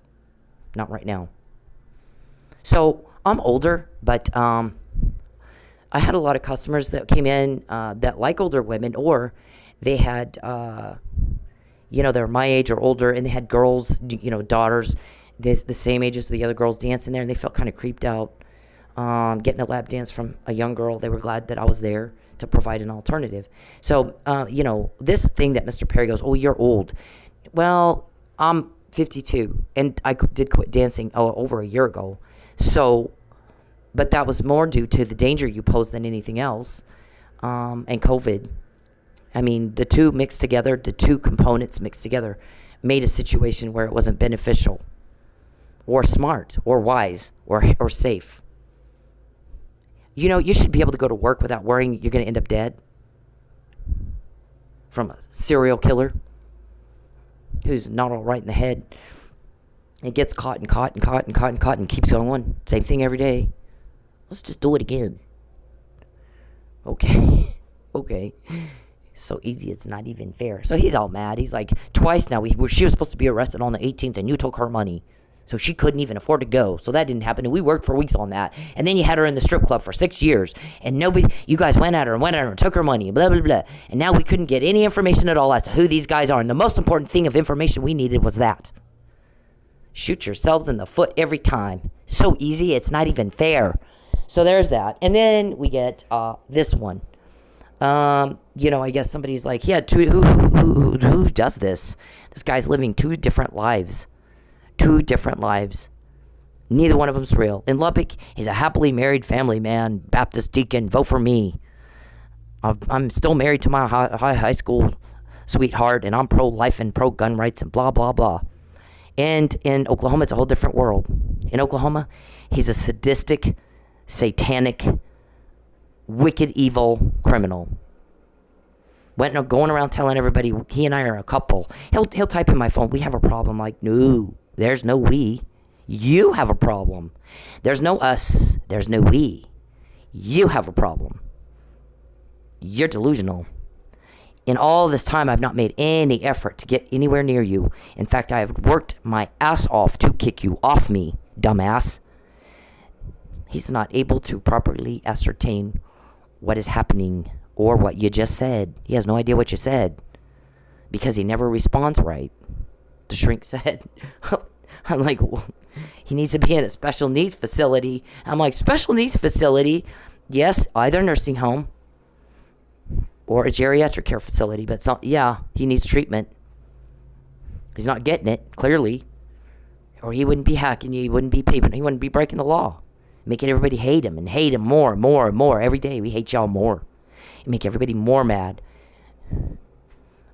Not right now. So I'm older, but I had a lot of customers that came in that like older women, or they had, they're my age or older, and they had girls, daughters, the same age as the other girls dancing there, and they felt kind of creeped out getting a lap dance from a young girl. They were glad that I was there to provide an alternative. So, this thing that Mr. Perry goes, oh, you're old. Well, I'm 52, and I did quit dancing over a year ago. So, but that was more due to the danger you pose than anything else, and COVID. I mean, the two components mixed together made a situation where it wasn't beneficial or smart or wise or safe. You should be able to go to work without worrying you're going to end up dead from a serial killer who's not all right in the head. It gets caught and keeps going. Same thing every day. Let's just do it again. Okay. Okay. So easy, it's not even fair. So he's all mad. He's like, twice now, she was supposed to be arrested on the 18th, and you took her money. So she couldn't even afford to go. So that didn't happen. And we worked for weeks on that. And then you had her in the strip club for 6 years. And you guys went at her and took her money, blah, blah, blah. And now we couldn't get any information at all as to who these guys are. And the most important thing of information we needed was that. Shoot yourselves in the foot every time. So easy, it's not even fair. So there's that. And then we get this one. I guess somebody's like, yeah, who does this? This guy's living two different lives. Neither one of them's real. In Lubbock, he's a happily married family man, Baptist deacon, vote for me. I'm still married to my high school sweetheart, and I'm pro-life and pro-gun rights and blah, blah, blah. And in Oklahoma, it's a whole different world. In Oklahoma, he's a sadistic, satanic, wicked, evil criminal. Going around telling everybody he and I are a couple. He'll type in my phone, we have a problem. Like, no, there's no we. You have a problem. There's no us. There's no we. You have a problem. You're delusional. In all this time, I've not made any effort to get anywhere near you. In fact, I have worked my ass off to kick you off me, dumbass. He's not able to properly ascertain what is happening or what you just said. He has no idea what you said because he never responds right. The shrink said, I'm like, he needs to be in a special needs facility. I'm like, special needs facility? Yes, either nursing home or a geriatric care facility. But he needs treatment. He's not getting it, clearly. Or he wouldn't be hacking you. He wouldn't be peeping. He wouldn't be breaking the law. Making everybody hate him and hate him more and more and more. Every day we hate y'all more. You make everybody more mad.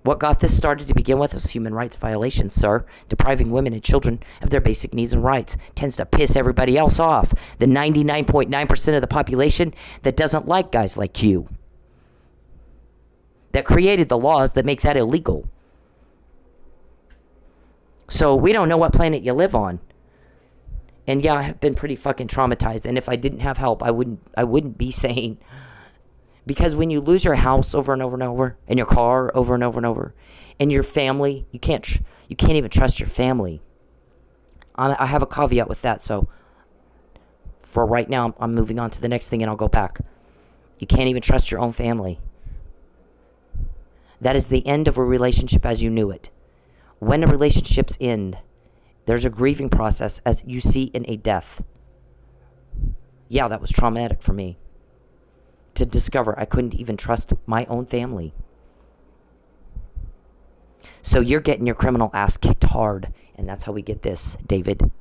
What got this started to begin with was human rights violations, sir. Depriving women and children of their basic needs and rights tends to piss everybody else off. The 99.9% of the population that doesn't like guys like you. That created the laws that make that illegal. So we don't know what planet you live on. And yeah, I have been pretty fucking traumatized. And if I didn't have help, I wouldn't be sane. Because when you lose your house over and over and over, and your car over and over and over, and your family, you can't even trust your family. I have a caveat with that, so for right now, I'm moving on to the next thing, and I'll go back. You can't even trust your own family. That is the end of a relationship as you knew it. When a relationship's end, there's a grieving process as you see in a death. Yeah, that was traumatic for me. To discover I couldn't even trust my own family. So you're getting your criminal ass kicked hard. And that's how we get this, David,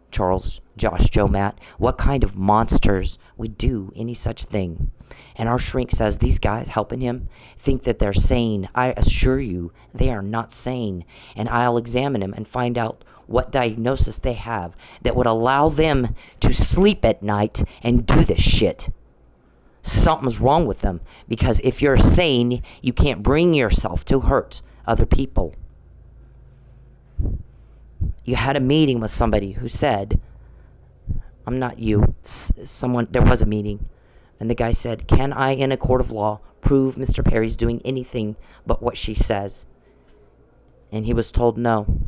Charles, Josh, Joe, Matt. What kind of monsters would do any such thing? And our shrink says these guys helping him think that they're sane. I assure you, they are not sane. And I'll examine them and find out what diagnosis they have that would allow them to sleep at night and do this shit. Something's wrong with them, because if you're sane, you can't bring yourself to hurt other people. You had a meeting with somebody who said, I'm not you, someone, there was a meeting, and the guy said, can I, in a court of law, prove Mr. Perry's doing anything but what she says? And he was told no.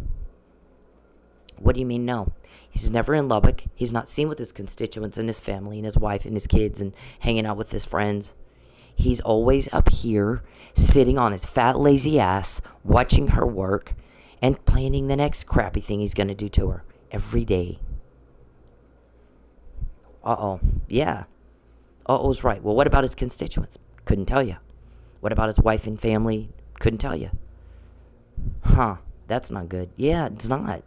What do you mean no? He's never in Lubbock. He's not seen with his constituents and his family and his wife and his kids and hanging out with his friends. He's always up here, sitting on his fat, lazy ass, watching her work and planning the next crappy thing he's going to do to her every day. Uh-oh. Yeah. Uh-oh's right. Well, what about his constituents? Couldn't tell you. What about his wife and family? Couldn't tell you. Huh. That's not good. Yeah, it's not.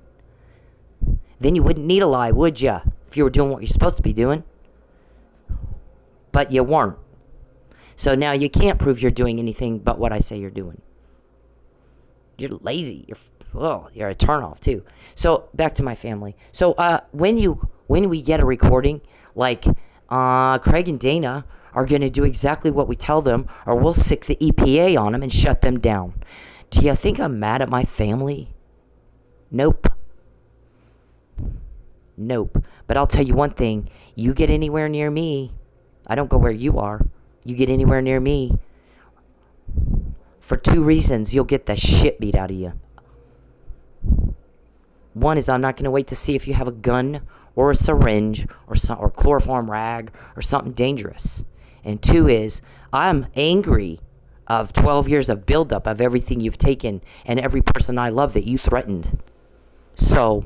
Then you wouldn't need a lie, would ya? If you were doing what you're supposed to be doing. But you weren't. So now you can't prove you're doing anything but what I say you're doing. You're lazy. You're a turnoff too. So back to my family. So when we get a recording, like Craig and Dana are going to do exactly what we tell them, or we'll sick the EPA on them and shut them down. Do you think I'm mad at my family? Nope. Nope. But I'll tell you one thing. You get anywhere near me, I don't go where you are. You get anywhere near me, for 2 reasons, you'll get the shit beat out of you. One is I'm not going to wait to see if you have a gun or a syringe or chloroform rag or something dangerous. And 2 is I'm angry of 12 years of buildup of everything you've taken and every person I love that you threatened. So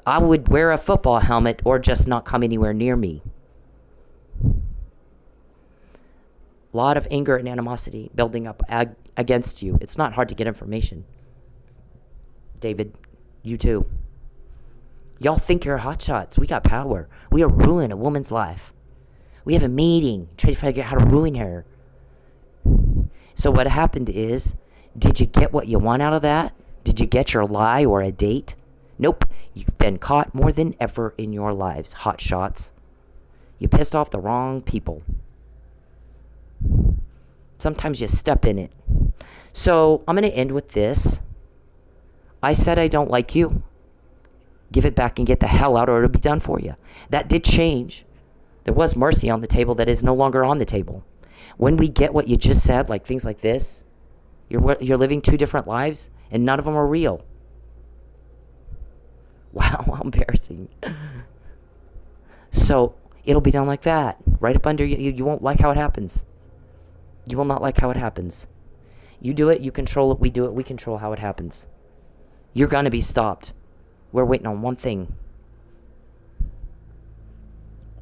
I would wear a football helmet or just not come anywhere near me. A lot of anger and animosity building up against you. It's not hard to get information. David, you too. Y'all think you're hotshots. We got power. We are ruining a woman's life. We have a meeting, trying to figure out how to ruin her. So what happened is, did you get what you want out of that? Did you get your lie or a date? Nope. You've been caught more than ever in your lives, hotshots. You pissed off the wrong people. Sometimes you step in it. So I'm going to end with this. I said I don't like you. Give it back and get the hell out, or it'll be done for you. That did change. There was mercy on the table that is no longer on the table. When we get what you just said, like things like this, you're living 2 different lives, and none of them are real. Wow, how embarrassing. So it'll be done like that, right up under you. You won't like how it happens. You will not like how it happens. You do it, you control it, we do it, we control how it happens. You're going to be stopped. We're waiting on one thing.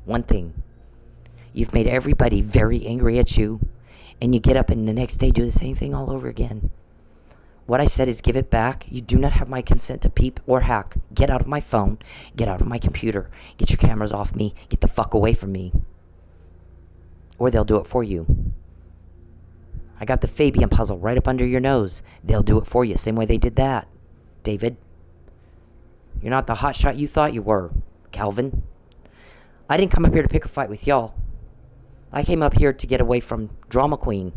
One thing. You've made everybody very angry at you, and you get up and the next day do the same thing all over again. What I said is give it back. You do not have my consent to peep or hack. Get out of my phone. Get out of my computer. Get your cameras off me. Get the fuck away from me. Or they'll do it for you. I got the Fabian puzzle right up under your nose. They'll do it for you, same way they did that, David. You're not the hotshot you thought you were, Calvin. I didn't come up here to pick a fight with y'all. I came up here to get away from drama queen,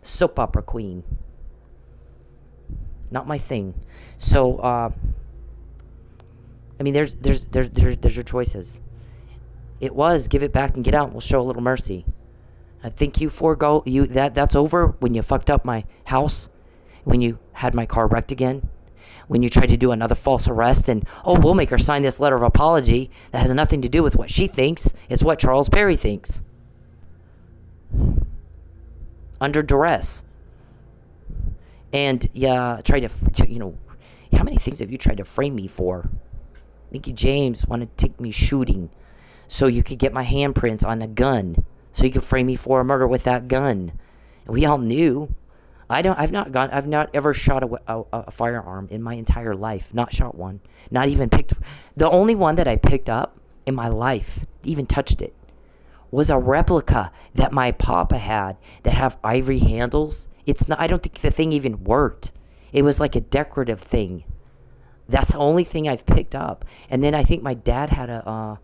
soap opera queen. Not my thing. So, I mean, there's your choices. It was give it back and get out. And we'll show a little mercy. I think you forego that's over when you fucked up my house, when you had my car wrecked again, when you tried to do another false arrest, and we'll make her sign this letter of apology that has nothing to do with what she thinks. It's what Charles Perry thinks. Under duress. And try to how many things have you tried to frame me for? Mickey James wanted to take me shooting so you could get my handprints on a gun, so you could frame me for a murder with that gun. And we all knew. I've not ever shot a firearm in my entire life. Not shot one. Not even picked. The only one that I picked up in my life, even touched it, was a replica that my papa had that have ivory handles. It's not. I don't think the thing even worked. It was like a decorative thing. That's the only thing I've picked up. And then I think my dad had a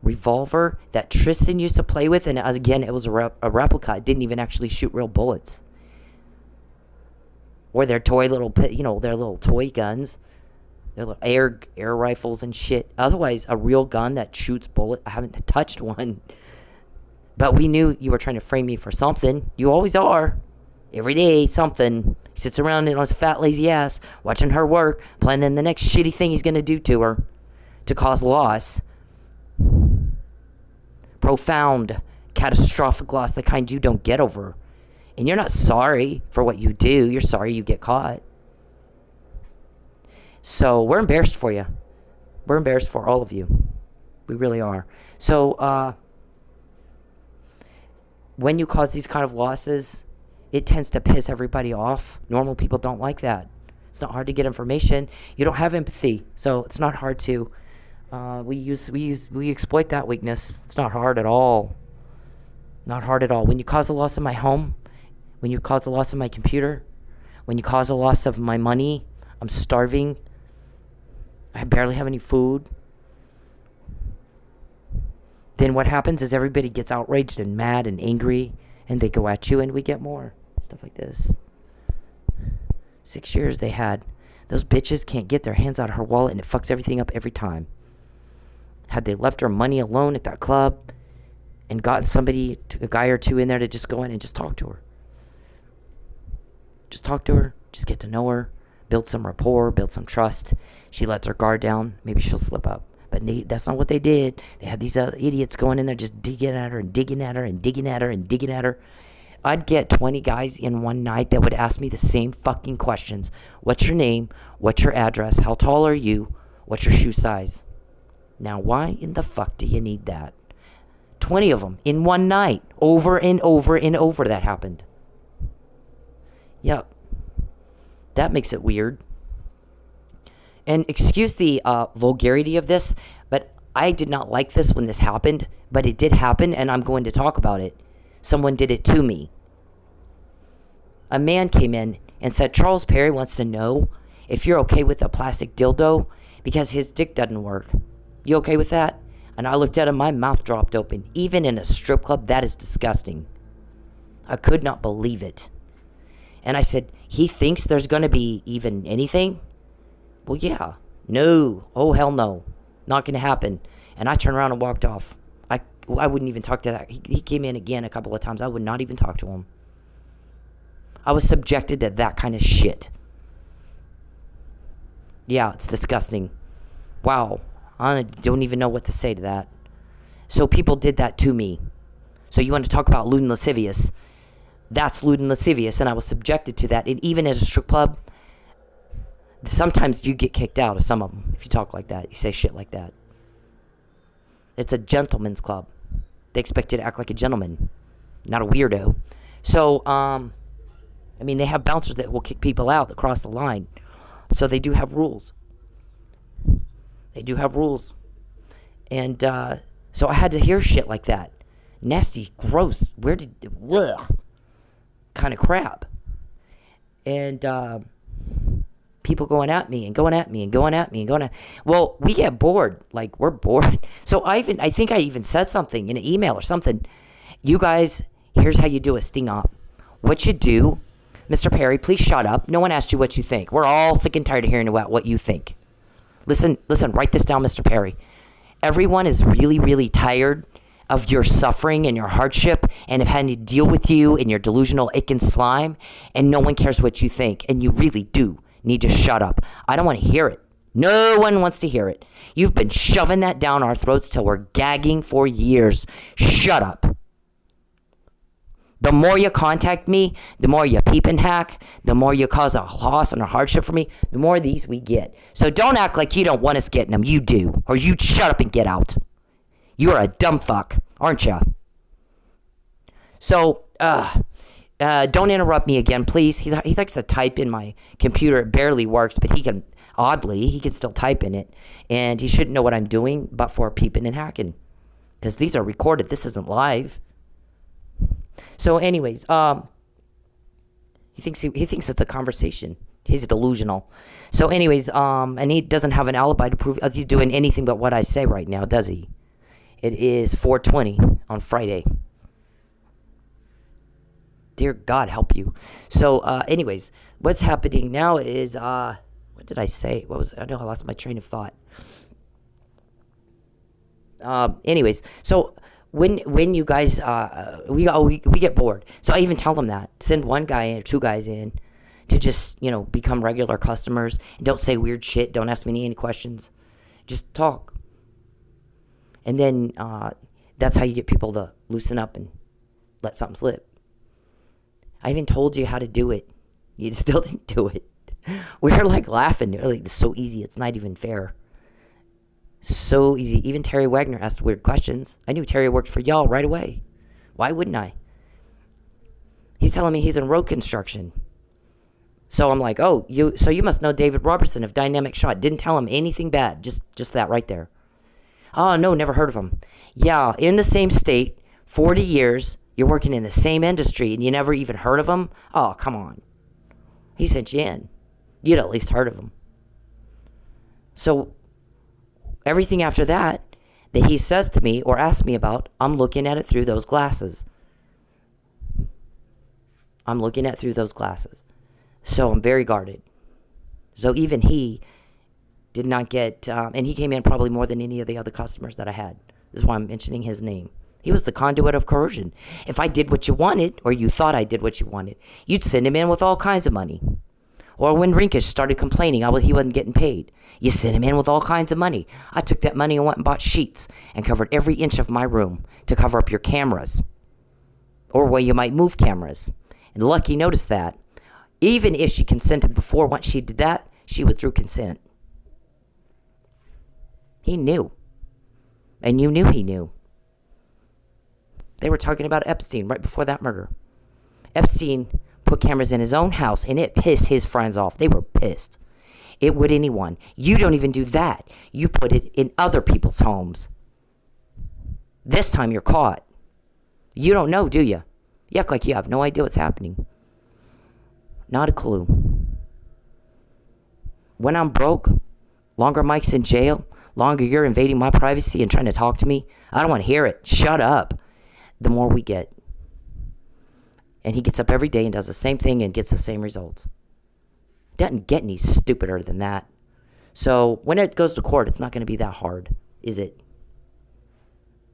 revolver that Tristan used to play with, and again, it was a replica. It didn't even actually shoot real bullets. Or their toy little, their little toy guns, their little air rifles and shit. Otherwise, a real gun that shoots bullets. I haven't touched one. But we knew you were trying to frame me for something. You always are. Every day, something. He sits around on his fat, lazy ass, watching her work, planning the next shitty thing he's going to do to her to cause loss. Profound, catastrophic loss, the kind you don't get over. And you're not sorry for what you do. You're sorry you get caught. So we're embarrassed for you. We're embarrassed for all of you. We really are. So when you cause these kind of losses, it tends to piss everybody off. Normal people don't like that. It's not hard to get information. You don't have empathy, so it's not hard to. We exploit that weakness. It's not hard at all. Not hard at all. When you cause a loss of my home, when you cause a loss of my computer, when you cause a loss of my money, I'm starving. I barely have any food. Then what happens is everybody gets outraged and mad and angry, and they go at you, and we get more stuff like this. 6 years they had. Those bitches can't get their hands out of her wallet, and it fucks everything up every time. Had they left her money alone at that club and gotten somebody, a guy or two in there to just go in and just talk to her. Just talk to her, just get to know her, build some rapport, build some trust. She lets her guard down, maybe she'll slip up. But that's not what they did. They had these other idiots going in there just digging at her and digging at her and digging at her and digging at her. I'd get 20 guys in one night that would ask me the same fucking questions. What's your name? What's your address? How tall are you? What's your shoe size? Now, why in the fuck do you need that? 20 of them in one night. Over and over and over that happened. Yep. That makes it weird. And excuse the vulgarity of this, but I did not like this when this happened, but it did happen, and I'm going to talk about it. Someone did it to me. A man came in and said, Charles Perry wants to know if you're okay with a plastic dildo because his dick doesn't work. You okay with that? And I looked at him, my mouth dropped open. Even in a strip club, that is disgusting. I could not believe it. And I said, he thinks there's going to be even anything? Well, yeah. No. Oh, hell no. Not going to happen. And I turned around and walked off. I wouldn't even talk to that. He came in again a couple of times. I would not even talk to him. I was subjected to that kind of shit. Yeah, it's disgusting. Wow. I don't even know what to say to that. So people did that to me. So you want to talk about lewd and lascivious. That's lewd and lascivious, and I was subjected to that. And even at a strip club, sometimes you get kicked out of some of them if you talk like that. You say shit like that. It's a gentleman's club. They expect you to act like a gentleman, not a weirdo. So, they have bouncers that will kick people out that cross the line. So they do have rules. They do have rules. And so I had to hear shit like that. Nasty, gross. Ugh. kind of crap. And people going at me and going at me and going at me and going at. Well, we get bored. Like, we're bored. So I think I even said something in an email or something. You guys, here's how you do a sting op. What you do, Mr. Perry, please shut up. No one asked you what you think. We're all sick and tired of hearing about what you think. Listen, write this down, Mr. Perry. Everyone is really, really tired of your suffering and your hardship and of having to deal with you and your delusional ick and slime, and no one cares what you think, and you really do need to shut up. I don't want to hear it. No one wants to hear it. You've been shoving that down our throats till we're gagging for years. Shut up. The more you contact me, the more you peep and hack, the more you cause a loss and a hardship for me, the more of these we get. So don't act like you don't want us getting them. You do. Or you shut up and get out. You're a dumb fuck, aren't you? So, don't interrupt me again, please. He likes to type in my computer. It barely works, but he can still type in it. And he shouldn't know what I'm doing but for peeping and hacking. Because these are recorded. This isn't live. So anyways, he thinks it's a conversation. He's delusional. So anyways, and he doesn't have an alibi to prove he's doing anything but what I say right now, does he? It is 4:20 on Friday. Dear God, help you. So anyways, what's happening now is what did I say? I know I lost my train of thought. Anyways, so when you guys we get bored, so I even tell them that send one guy or two guys in to just become regular customers and don't say weird shit, don't ask me any questions, just talk, and then that's how you get people to loosen up and let something slip. I even told you how to do it, you still didn't do it. We're like laughing, like it's so easy, it's not even fair. So easy. Even Terry Wagner asked weird questions. I knew Terry worked for y'all right away. Why wouldn't I? He's telling me he's in road construction. So I'm like, oh, you must know David Robertson of Dynamic Shot. Didn't tell him anything bad. Just that right there. Oh, no, never heard of him. Yeah, in the same state, 40 years, you're working in the same industry, and you never even heard of him? Oh, come on. He sent you in. You'd at least heard of him. So everything after that he says to me or asks me about, I'm looking at it through those glasses. So I'm very guarded. So even he did not get, and he came in probably more than any of the other customers that I had. This is why I'm mentioning his name. He was the conduit of coercion. If I did what you wanted, or you thought I did what you wanted, you'd send him in with all kinds of money. Or when Rinkish started complaining he wasn't getting paid, you sent him in with all kinds of money. I took that money and went and bought sheets and covered every inch of my room to cover up your cameras. Or where you might move cameras. And Lucky noticed that. Even if she consented before, once she did that, she withdrew consent. He knew. And you knew he knew. They were talking about Epstein right before that murder. Epstein put cameras in his own house, and it pissed his friends off. They were pissed. It would anyone. You don't even do that. You put it in other people's homes. This time you're caught. You don't know, do you? You act like you have no idea what's happening. Not a clue. When I'm broke, longer Mike's in jail, longer you're invading my privacy and trying to talk to me, I don't want to hear it. Shut up. The more we get. And he gets up every day and does the same thing and gets the same results. Doesn't get any stupider than that. So when it goes to court, it's not going to be that hard, is it?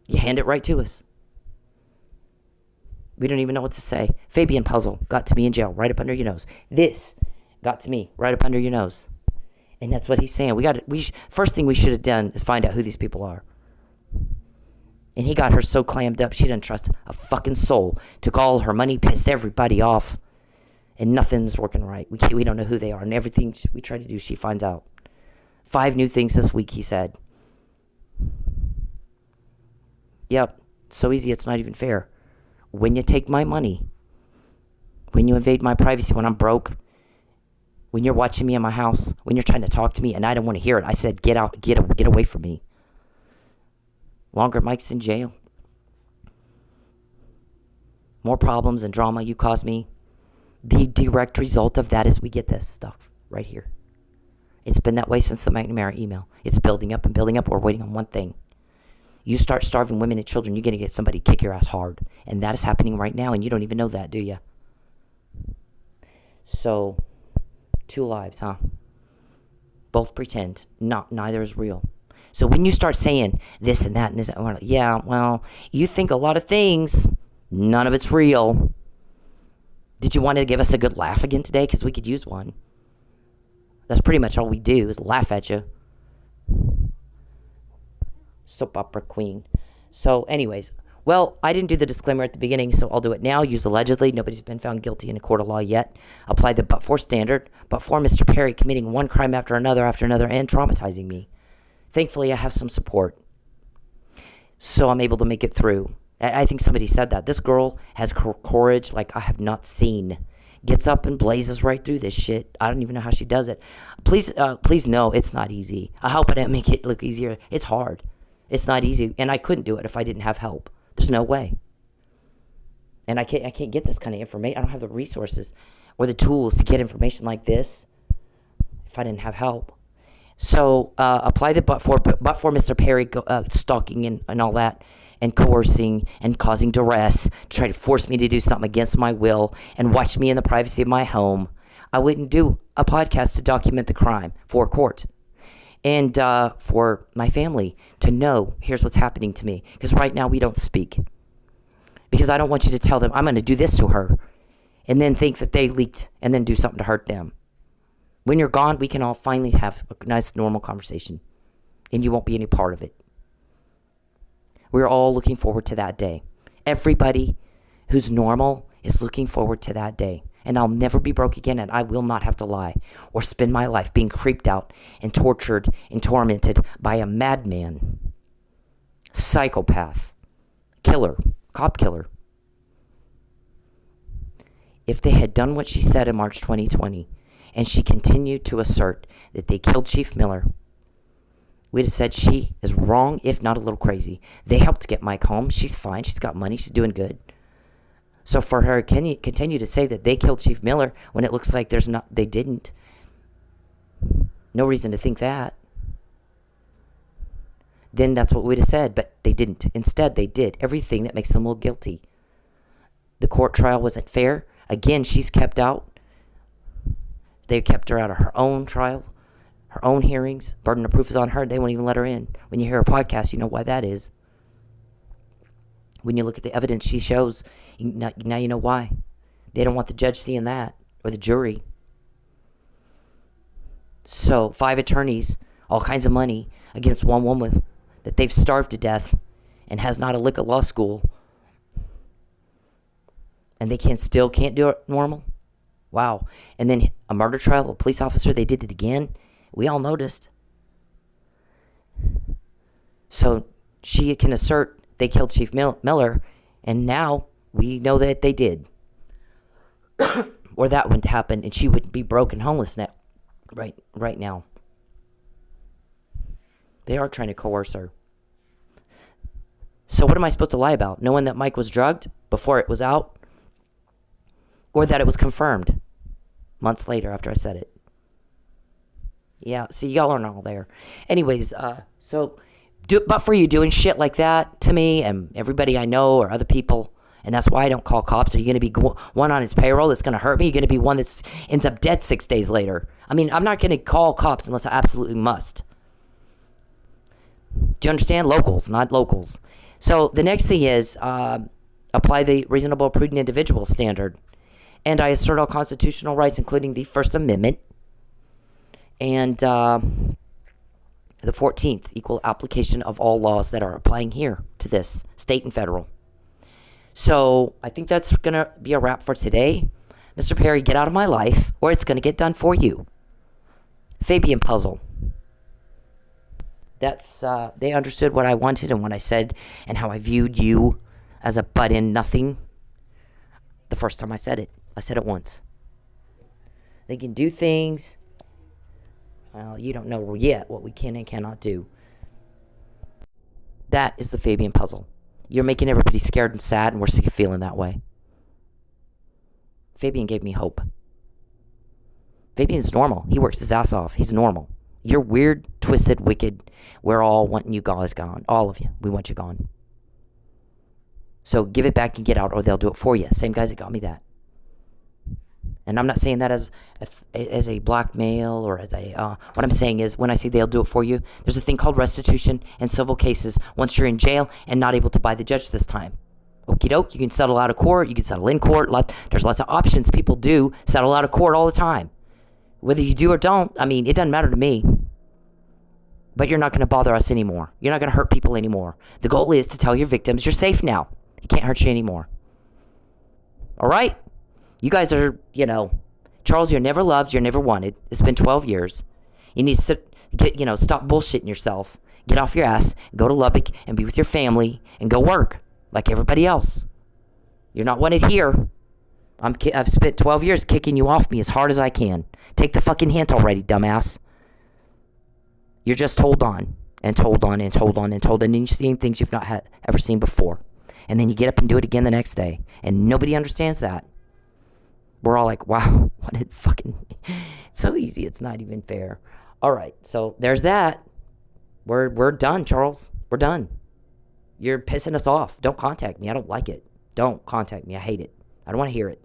You hand it right to us. We don't even know what to say. Fabian Puzzle got to me in jail right up under your nose. This got to me right up under your nose. And that's what he's saying. First thing we should have done is find out who these people are. And he got her so clammed up, she didn't trust a fucking soul. Took all her money, pissed everybody off. And nothing's working right. We don't know who they are. And everything we try to do, she finds out. 5 new things this week, he said. Yep. It's so easy, it's not even fair. When you take my money, when you invade my privacy, when I'm broke, when you're watching me in my house, when you're trying to talk to me and I don't want to hear it, I said, get out, get away from me. Longer Mike's in jail. More problems and drama you caused me. The direct result of that is we get this stuff right here. It's been that way since the McNamara email. It's building up and building up. We're waiting on one thing. You start starving women and children, you're going to get somebody to kick your ass hard. And that is happening right now, and you don't even know that, do you? So, 2 lives, huh? Both pretend. Neither is real. So when you start saying this and that and this, we're like, yeah, well, you think a lot of things. None of it's real. Did you want to give us a good laugh again today? Because we could use one. That's pretty much all we do is laugh at you. Soap opera queen. So anyways, well, I didn't do the disclaimer at the beginning, so I'll do it now. Use allegedly. Nobody's been found guilty in a court of law yet. Apply the but-for standard. But for Mr. Perry committing one crime after another, and traumatizing me. Thankfully, I have some support. So I'm able to make it through. I think somebody said that. This girl has courage like I have not seen. Gets up and blazes right through this shit. I don't even know how she does it. Please know it's not easy. I hope I didn't make it look easier. It's hard. It's not easy, and I couldn't do it if I didn't have help. There's no way. And I can't get this kind of information. I don't have the resources or the tools to get information like this if I didn't have help. So apply the but for Mr. Perry stalking and all that, and coercing and causing duress to try to force me to do something against my will and watch me in the privacy of my home. I wouldn't do a podcast to document the crime for court. And for my family to know, here's what's happening to me. Because right now we don't speak. Because I don't want you to tell them, I'm going to do this to her. And then think that they leaked and then do something to hurt them. When you're gone, we can all finally have a nice, normal conversation. And you won't be any part of it. We're all looking forward to that day. Everybody who's normal is looking forward to that day. And I'll never be broke again, and I will not have to lie or spend my life being creeped out and tortured and tormented by a madman, psychopath, killer, cop killer. If they had done what she said in March 2020, and she continued to assert that they killed Chief Miller, we'd have said she is wrong, if not a little crazy. They helped get Mike home. She's fine. She's got money. She's doing good. So for her, can you continue to say that they killed Chief Miller when it looks like they didn't? No reason to think that. Then that's what we'd have said, but they didn't. Instead, they did everything that makes them look guilty. The court trial wasn't fair. Again, she's kept out. They kept her out of her own trial, her own hearings. Burden of proof is on her. They won't even let her in. When you hear a podcast, you know why that is. When you look at the evidence she shows, now you know why. They don't want the judge seeing that, or the jury. So 5 attorneys, all kinds of money, against one woman that they've starved to death and has not a lick of law school. And they still can't do it normal? Wow. And then a murder trial, a police officer, they did it again. We all noticed. So she can assert they killed Chief Miller, and now we know that they did. Or that wouldn't happen, and she wouldn't be broke and homeless right now. They are trying to coerce her. So what am I supposed to lie about? Knowing that Mike was drugged before it was out? Or that it was confirmed months later after I said it? Yeah, see, y'all aren't all there. Anyways, but for you doing shit like that to me and everybody I know or other people, and that's why I don't call cops. Are you going to be one on his payroll that's going to hurt me? You're going to be one that ends up dead 6 days later. I mean, I'm not going to call cops unless I absolutely must. Do you understand? Locals, not locals. So the next thing is apply the reasonable, prudent individual standard. And I assert all constitutional rights, including the First Amendment. And the 14th, equal application of all laws that are applying here to this, state and federal. So I think that's going to be a wrap for today. Mr. Perry, get out of my life, or it's going to get done for you. Fabian puzzle. That's, they understood what I wanted and what I said and how I viewed you as a butt in nothing the first time I said it. I said it once. They can do things. Well, you don't know yet what we can and cannot do. That is the Fabian puzzle. You're making everybody scared and sad, and we're sick of feeling that way. Fabian gave me hope. Fabian's normal. He works his ass off. He's normal. You're weird, twisted, wicked. We're all wanting you guys gone. All of you. We want you gone. So give it back and get out, or they'll do it for you. Same guys that got me that. And I'm not saying that as a blackmail or as a, what I'm saying is when I say they'll do it for you, there's a thing called restitution in civil cases once you're in jail and not able to buy the judge this time. Okie doke, you can settle out of court, you can settle in court. There's lots of options. People do settle out of court all the time. Whether you do or don't, I mean, it doesn't matter to me. But you're not going to bother us anymore. You're not going to hurt people anymore. The goal is to tell your victims, you're safe now. He can't hurt you anymore. All right? You guys are, Charles, you're never loved, you're never wanted. It's been 12 years. You need to stop bullshitting yourself. Get off your ass, go to Lubbock and be with your family and go work like everybody else. You're not wanted here. I've spent 12 years kicking you off me as hard as I can. Take the fucking hint already, dumbass. You're just told on and told on and told on and told on, and you're seeing things you've not ever seen before. And then you get up and do it again the next day. And nobody understands that. We're all like, wow, what a fucking... so easy, it's not even fair. All right, so there's that. We're done, Charles. We're done. You're pissing us off. Don't contact me. I don't like it. Don't contact me. I hate it. I don't want to hear it.